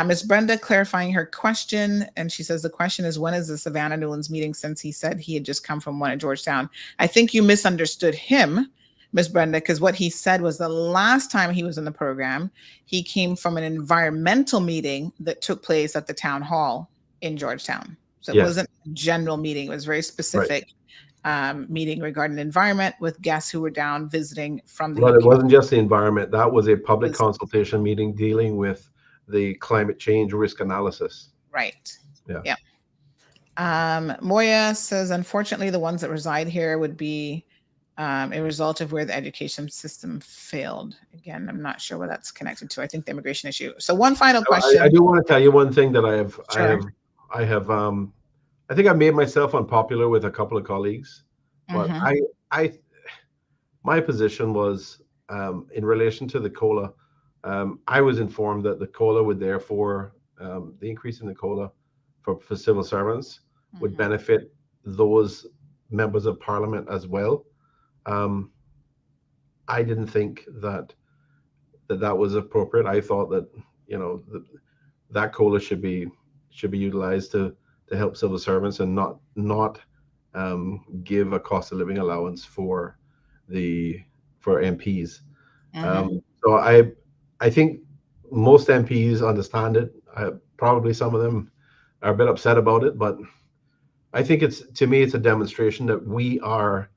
Ms. Brenda clarifying her question, and she says the question is, when is the Savannah Newlands meeting, since he said he had just come from one at Georgetown? I think you misunderstood him, Ms. Brenda, because what he said was the last time he was in the program, he came from an environmental meeting that took place at the town hall in Georgetown. So it Yes. wasn't a general meeting, it was very Right. specific. Meeting regarding environment with guests who were down visiting from the But it UK. wasn't just the environment. That was a public Was- consultation meeting dealing with the climate change risk analysis. Right. Yeah. Moya says, unfortunately, the ones that reside here would be a result of where the education system failed. Again, I'm not sure what that's connected to. I think the immigration issue. So one final question. I do want to tell you one thing that Sure. I think I made myself unpopular with a couple of colleagues, but Mhm. my position was, in relation to the COLA. I was informed that the COLA would therefore, the increase in the COLA for civil servants would Mhm. benefit those members of parliament as well. I didn't think that was appropriate. I thought that, that COLA should be utilized to help civil servants, and not give a cost of living allowance for MPs. Mhm. So I think most MPs understand it. Probably some of them are a bit upset about it, but I think to me it's a demonstration that we are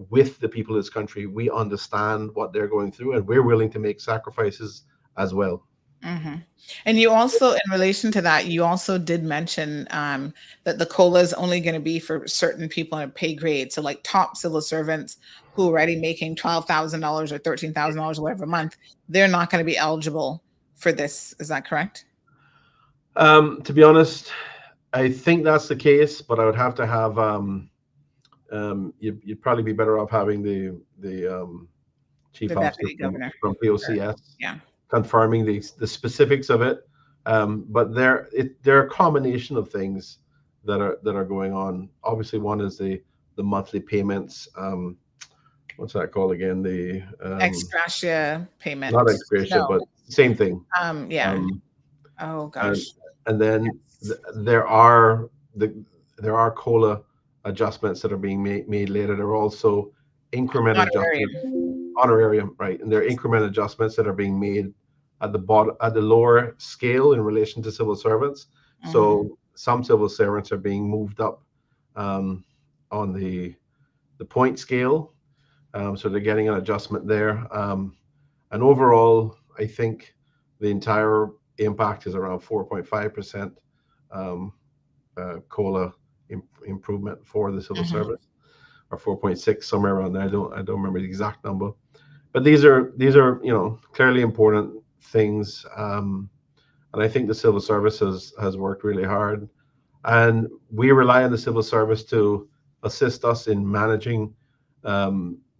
with the people of this country. We understand what they're going through, and we're willing to make sacrifices as well. Mhm. And you also, in relation to that, you also did mention that the COLA is only going to be for certain people in a pay grade. So, like top civil servants who are already making $12,000 or $13,000 or whatever a month, they're not going to be eligible for this. Is that correct? To be honest, I think that's the case, but I would have to have you'd probably be better off having the chief The officer deputy governor. from Sure. POCS Yeah. confirming the specifics of it. But there are a combination of things that are going on. Obviously, one is the monthly payments. What's that called again? The Ex gratia payment. not ex gratia, No. but same thing. Yeah. Um, Oh and gosh. and then Yes. there are COLA adjustments that are being made later. There are also increment Honorarium. adjustments, honorarium, right? And there are increment adjustments that are being made at the lower scale in relation to civil servants. Mhm. So some civil servants are being moved up on the point scale. So they're getting an adjustment there. And overall, I think the entire impact is around 4.5% COLA improvement for the civil Mhm. service, or 4.6, somewhere around there. I don't remember the exact number, but these are clearly important things. And I think the civil service has worked really hard, and we rely on the civil service to assist us in managing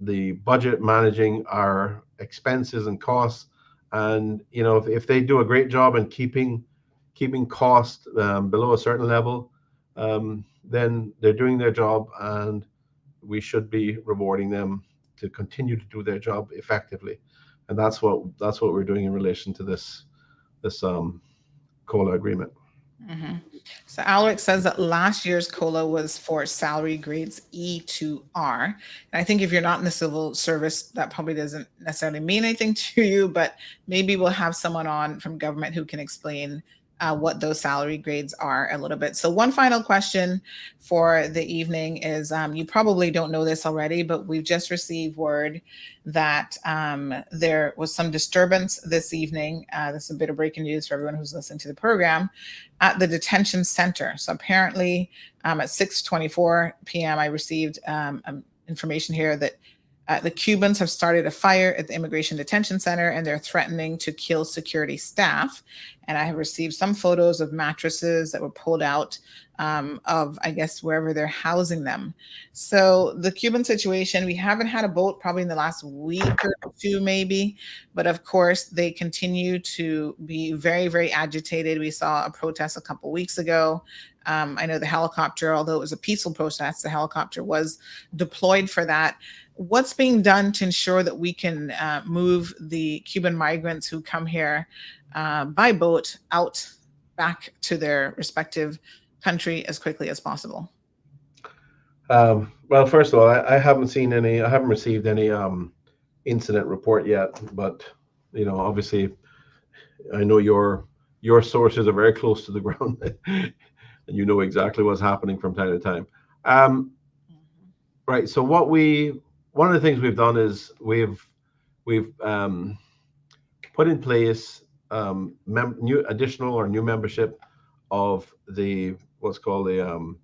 the budget, managing our expenses and costs. And if they do a great job in keeping cost below a certain level, then they're doing their job, and we should be rewarding them to continue to do their job effectively. And that's what we're doing in relation to this COLA agreement. Mhm. So Alric says that last year's COLA was for salary grades E to R. And I think if you're not in the civil service, that probably doesn't necessarily mean anything to you, but maybe we'll have someone on from government who can explain what those salary grades are a little bit. So one final question for the evening is, you probably don't know this already, but we've just received word that there was some disturbance this evening. This is a bit of breaking news for everyone who's listening to the program at the detention center. So apparently at 6:24 p.m. I received information here that the Cubans have started a fire at the Immigration Detention Center and they're threatening to kill security staff. And I have received some photos of mattresses that were pulled out of, I guess, wherever they're housing them. So the Cuban situation, we haven't had a boat probably in the last week or two, maybe. But of course, they continue to be very, very agitated. We saw a protest a couple weeks ago. I know the helicopter, although it was a peaceful protest, the helicopter was deployed for that. What's being done to ensure that we can move the Cuban migrants who come here by boat out back to their respective country as quickly as possible? Well, first of all, I haven't received any incident report yet, but obviously, I know your sources are very close to the ground, and you know exactly what's happening from time to time. Right. So one of the things we've done is we've put in place new membership of what's called the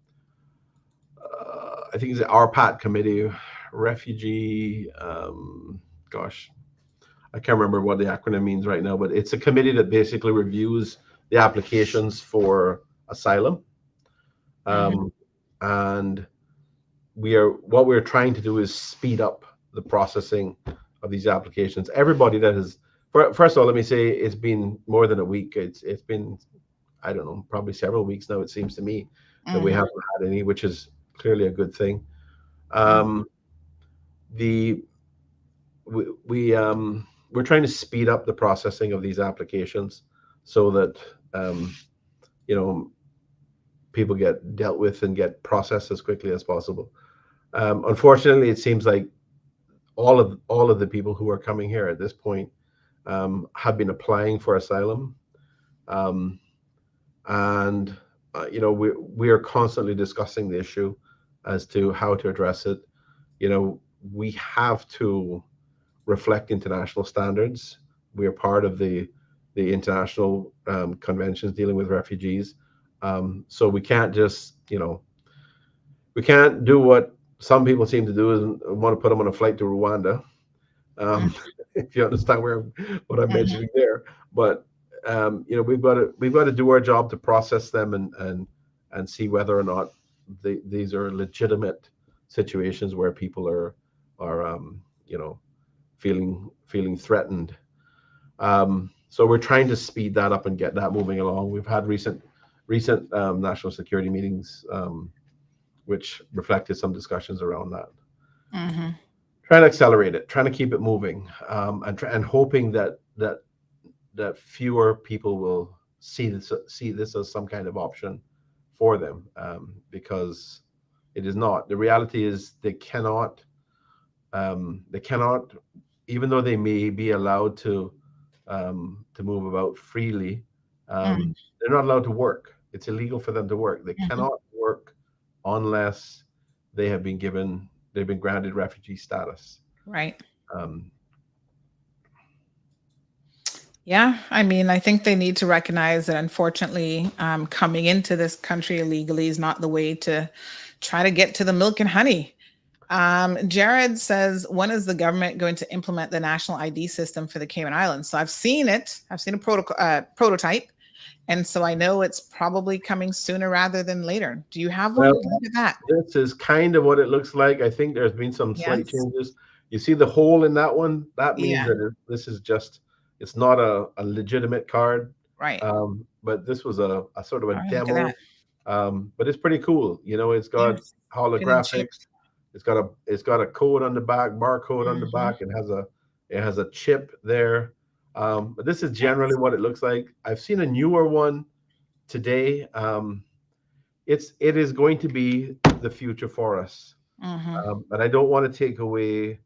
I think it's the RPAT committee, refugee. Gosh, I can't remember what the acronym means right now, but it's a committee that basically reviews the applications for asylum. And what we're trying to do is speed up the processing of these applications. Everybody that has, first of all, let me say it's been more than a week. It's been, I don't know, probably several weeks now. It seems to me that we haven't had any, which is clearly a good thing. We're trying to speed up the processing of these applications so that people get dealt with and get processed as quickly as possible. Unfortunately, it seems like all of the people who are coming here at this point have been applying for asylum, and we are constantly discussing the issue as to how to address it. We have to reflect international standards. We are part of the international conventions dealing with refugees. So we can't just, we can't do what some people seem to do and want to put them on a flight to Rwanda. If you understand what I'm mentioning there, but we've got to do our job to process them and see whether or not these are legitimate situations where people are feeling threatened. So we're trying to speed that up and get that moving along. We've had recent national security meetings, which reflected some discussions around that. Trying to accelerate it, trying to keep it moving, and hoping that fewer people will see this as some kind of option for them, because it is not. The reality is they cannot, even though they may be allowed to move about freely, they're not allowed to work. It's illegal for them to work. They cannot work unless they've been granted refugee status. Right. Yeah, I mean, I think they need to recognize that unfortunately, coming into this country illegally is not the way to try to get to the milk and honey. Jared says, when is the government going to implement the national ID system for the Cayman Islands? So I've seen it. I've seen a prototype. And so I know it's probably coming sooner rather than later. Do you have one? Well, look at that. This is kind of what it looks like. I think there's been some slight changes. You see the hole in that one? That means that this is just, it's not a legitimate card. Right. But this was a sort of a demo. But it's pretty cool. It's got holographics. It's got a code on the back, barcode on the back. It has a chip there. But this is generally what it looks like. I've seen a newer one today. It is going to be the future for us. But I don't want to take away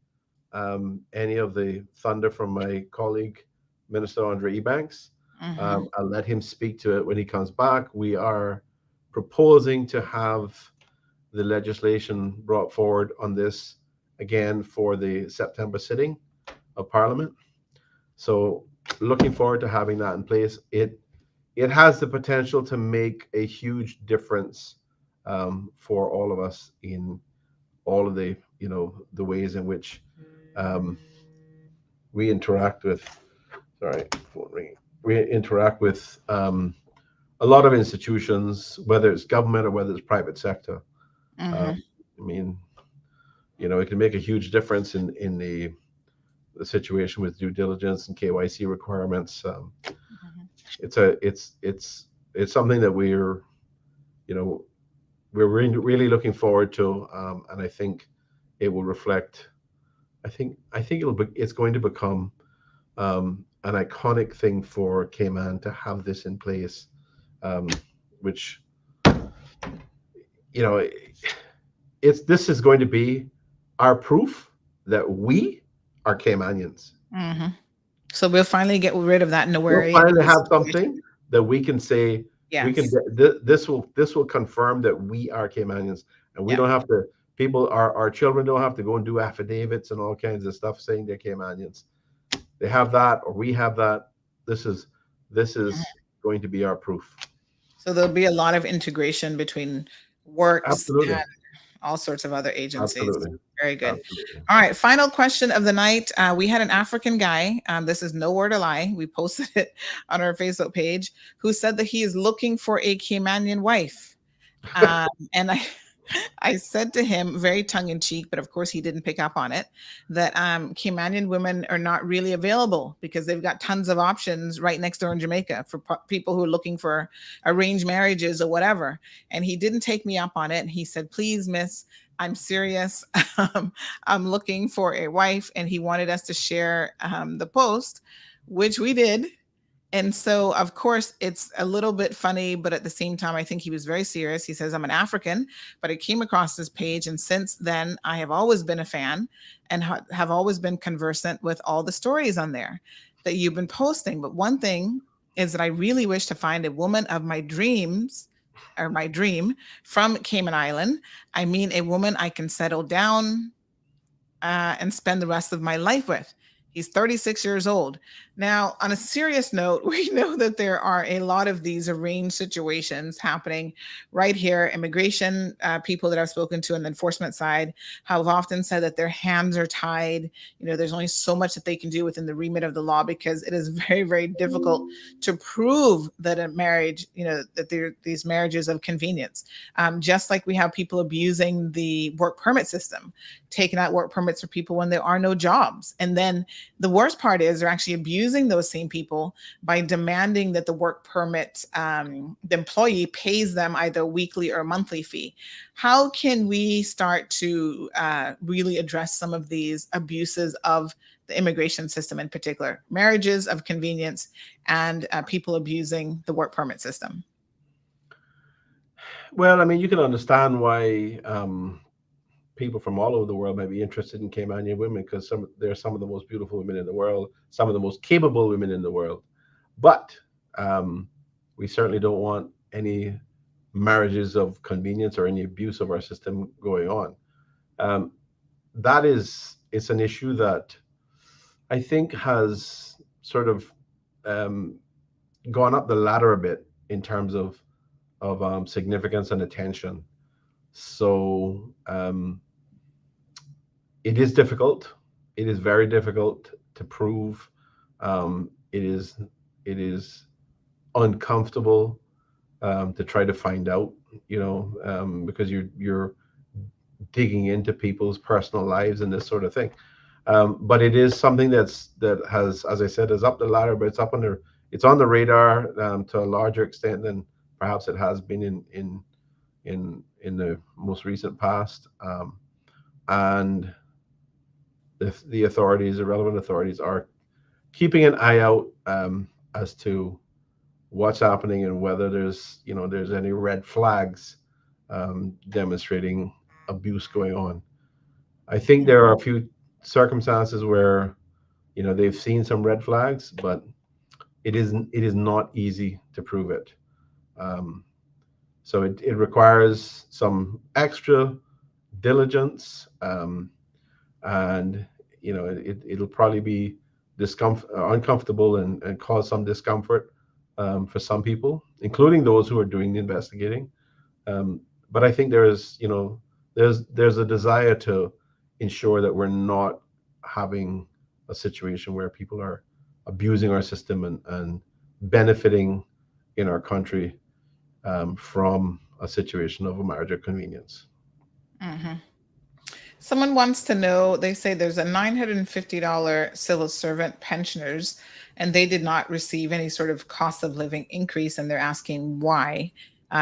any of the thunder from my colleague, Minister Andre Ebanks. Mm-hmm. I'll let him speak to it when he comes back. We are proposing to have the legislation brought forward on this again for the September sitting of Parliament. So looking forward to having that in place. It has the potential to make a huge difference for all of us in all of the the ways in which um, we interact with. Sorry, phone ringing. We interact with a lot of institutions, whether it's government or whether it's private sector. Mm-hmm. Um, I mean, it can make a huge difference in the situation with due diligence and KYC requirements. It's something that you know we're really looking forward to, and I think it will reflect. I think it's going to become an iconic thing for Cayman to have this in place, um, which you know it's this is going to be our proof that we are Caymanians. Mm-hmm. So we'll finally get rid of that no We'll worry finally have situation. something that we can say Yes. this will confirm that we are Caymanians, and we Yeah. don't have to. People, our children don't have to go and do affidavits and all kinds of stuff saying they're Caymanians. They have that, or we have that. This is going to be our proof. So there'll be a lot of integration between works Absolutely, all sorts of other agencies. absolutely, Very good. absolutely. All right, final question of the night. We had an African guy, this is no word a lie, we posted it on our Facebook page, who said that he is looking for a Caymanian wife. And I said to him, very tongue in cheek, but of course he didn't pick up on it, that Caymanian women are not really available because they've got tons of options right next door in Jamaica for people who are looking for arranged marriages or whatever. And he didn't take me up on it. And he said, please, miss, I'm serious. I'm looking for a wife. And he wanted us to share the post, which we did. And so, of course, it's a little bit funny, but at the same time, I think he was very serious. He says, I'm an African, but I came across this page. And since then, I have always been a fan and have always been conversant with all the stories on there that you've been posting. But one thing is that I really wish to find a woman of my dreams or my dream from Cayman Island. I mean, a woman I can settle down and spend the rest of my life with. He's 36 years old. Now, on a serious note, we know that there are a lot of these arranged situations happening right here. Immigration people that I've spoken to on the enforcement side have often said that their hands are tied. There's only so much that they can do within the remit of the law because it is very, very difficult to prove that a marriage, that these marriages of convenience. Just like we have people abusing the work permit system, taking out work permits for people when there are no jobs. And then the worst part is they're actually abusing those same people by demanding that the work permit, the employee pays them either a weekly or a monthly fee. How can we start to really address some of these abuses of the immigration system, in particular, marriages of convenience and people abusing the work permit system? Well, I mean, you can understand why people from all over the world might be interested in Caymanian women because they're some of the most beautiful women in the world, some of the most capable women in the world. But we certainly don't want any marriages of convenience or any abuse of our system going on. Um, it's an issue that I think has sort of um, gone up the ladder a bit in terms of significance and attention. So it is difficult. It is very difficult to prove. It is uncomfortable to try to find out. Because you're digging into people's personal lives and this sort of thing. But it is something that has, as I said, is up the ladder, but it's on the radar to a larger extent than perhaps it has been in the most recent past. And the authorities, the relevant authorities, are keeping an eye out as to what's happening and whether there's any red flags demonstrating abuse going on. I think there are a few circumstances where they've seen some red flags, but it is not easy to prove it. Um, so it requires some extra diligence, and it'll probably be uncomfortable, and cause some discomfort, for some people, including those who are doing the investigating. But I think there's a desire to ensure that we're not having a situation where people are abusing our system, and benefiting in our country, from a situation of a marriage of convenience. Mhm. Someone wants to know, they say there's a $950 civil servant pensioners, and they did not receive any sort of cost of living increase, and they're asking why.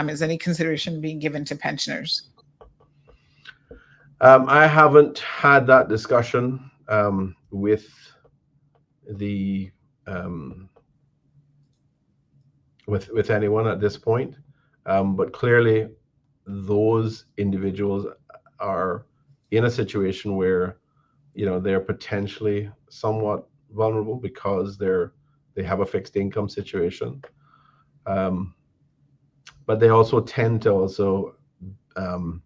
Is any consideration being given to pensioners? I haven't had that discussion, with the um, with anyone at this point, but clearly those individuals are in a situation where they're potentially somewhat vulnerable, because they have a fixed income situation, um, but they also tend to also, um,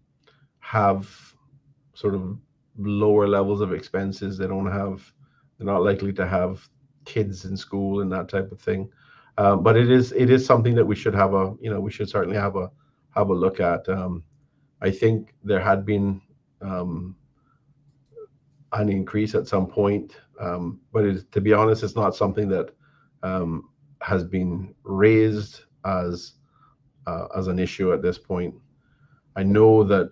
have sort of lower levels of expenses. They're not likely to have kids in school and that type of thing. But it is something that we should certainly have a look at. I think there had been, um, an increase at some point, but to be honest, it's not something that, um, has been raised as an issue at this point. I know that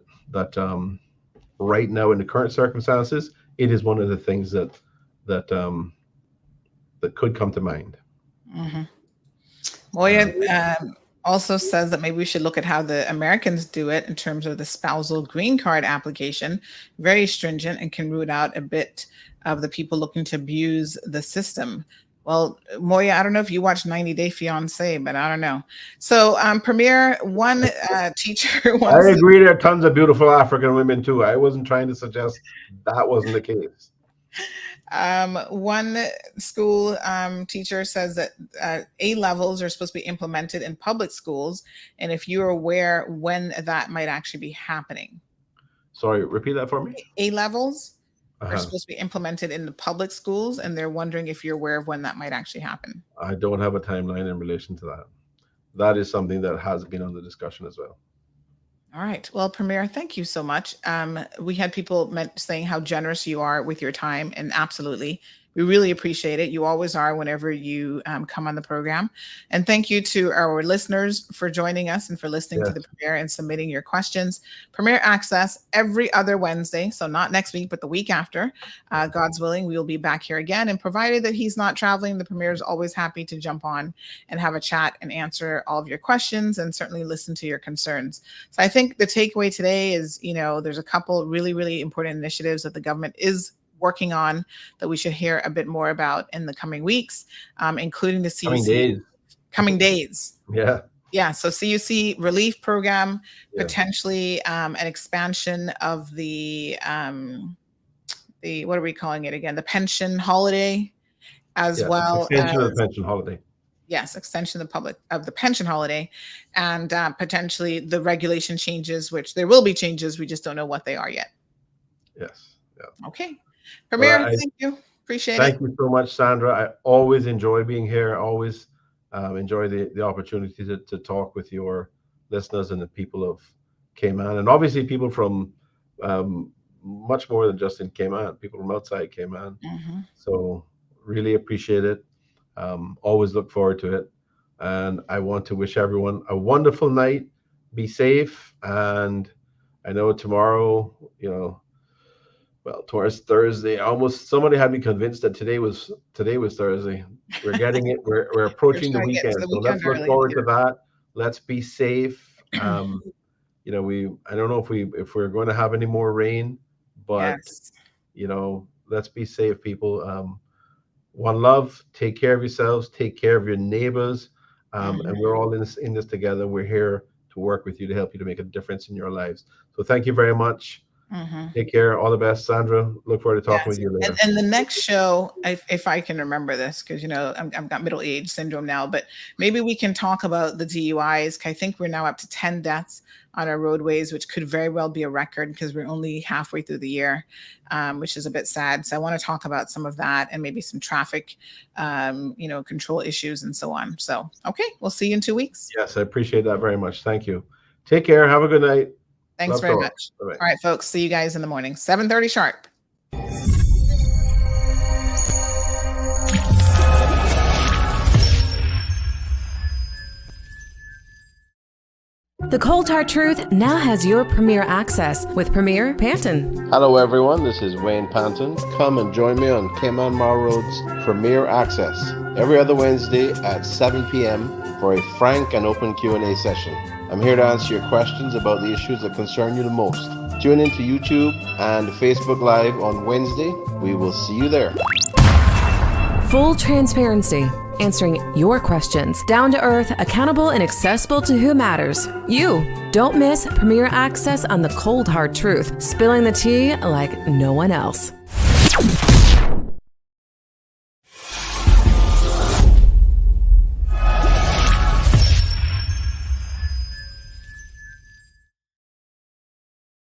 right now, in the current circumstances, it is one of the things that um, that could come to mind. Mhm. Uh, Moya also says that maybe we should look at how the Americans do it in terms of the spousal green card application. Very stringent, and can root out a bit of the people looking to abuse the system. Well, Moya, I don't know if you watch 90 Day Fiance, but I don't know. So, Premier, one teacher I wants to, agree. There are tons of beautiful African women too. I wasn't trying to suggest that wasn't the case. one school teacher says that A levels are supposed to be implemented in public schools, and if you're aware when that might actually be happening. Sorry, repeat that for me. A levels are Uh-huh. supposed to be implemented in the public schools, and they're wondering if you're aware of when that might actually happen. I don't have a timeline in relation to that. That is something that has been under discussion as well. All right. Well, Premier, thank you so much. We had people saying how generous you are with your time, and absolutely, we really appreciate it. You always are whenever you come on the program. And thank you to our listeners for joining us and for listening to Yes. the Premier and submitting your questions. Premier Access every other Wednesday, so not next week, but the week after. God's willing, we will be back here again. And provided that he's not traveling, the Premier is always happy to jump on and have a chat and answer all of your questions, and certainly listen to your concerns. So I think the takeaway today is, there's a couple really, really important initiatives that the government is working on that we should hear a bit more about in the coming weeks, including the Coming CUC days. coming days. Yeah. Yeah, so CUC relief program, Yeah. potentially an expansion of the what are we calling it again? The pension holiday, as Yes. well Extension of as, the pension holiday. yes, extension of the pension holiday, and potentially the regulation changes, which there will be changes. We just don't know what they are yet. Yes. Yeah. Okay, Well, Premier, I thank you. Appreciate it. thank you so much, Sandra. I always enjoy being here. I always, enjoy the opportunity to talk with your listeners and the people of Cayman, and obviously people from, much more than just in Cayman, people from outside Cayman. Mhm. So really appreciate it. Always look forward to it. And I want to wish everyone a wonderful night. Be safe. And I know tomorrow, well, tomorrow's Thursday. Almost somebody had me convinced that today was Thursday. We're getting it. We're We're approaching the trying to get weekend. into the So weekend let's look early forward to here. that. Let's be safe. I don't know if we're going to have any more rain, but Yes. let's be safe, people. One love. Take care of yourselves. Take care of your neighbors. And we're Mhm. all in this together. We're here to work with you to help you to make a difference in your lives. So thank you very much. Take care. All the best, Sandra. Look forward to talking Yes. with you later. And the next show, if I can remember this, because I've got middle age syndrome now, but maybe we can talk about the DUIs. I think we're now up to 10 deaths on our roadways, which could very well be a record because we're only halfway through the year, which is a bit sad. So I want to talk about some of that and maybe some traffic, control issues and so on. So, okay, we'll see you in 2 weeks. Yes, I appreciate that very much. Thank you. Take care. Have a good night. Thanks Love very talk. much. Bye-bye. All right, folks. See you guys in the morning, 7:30 sharp. The Cold Hard Truth now has your Premier access with Premier Panton. Hello, everyone. This is Wayne Panton. Come and join me on Cayman Mall Road's Premier Access every other Wednesday at 7 p.m. for a frank and open Q&A session. I'm here to answer your questions about the issues that concern you the most. Tune in to YouTube and Facebook Live on Wednesday. We will see you there. Full transparency, answering your questions, down to earth, accountable, and accessible to who matters. You. Don't miss Premier access on the Cold Hard Truth, spilling the tea like no one else.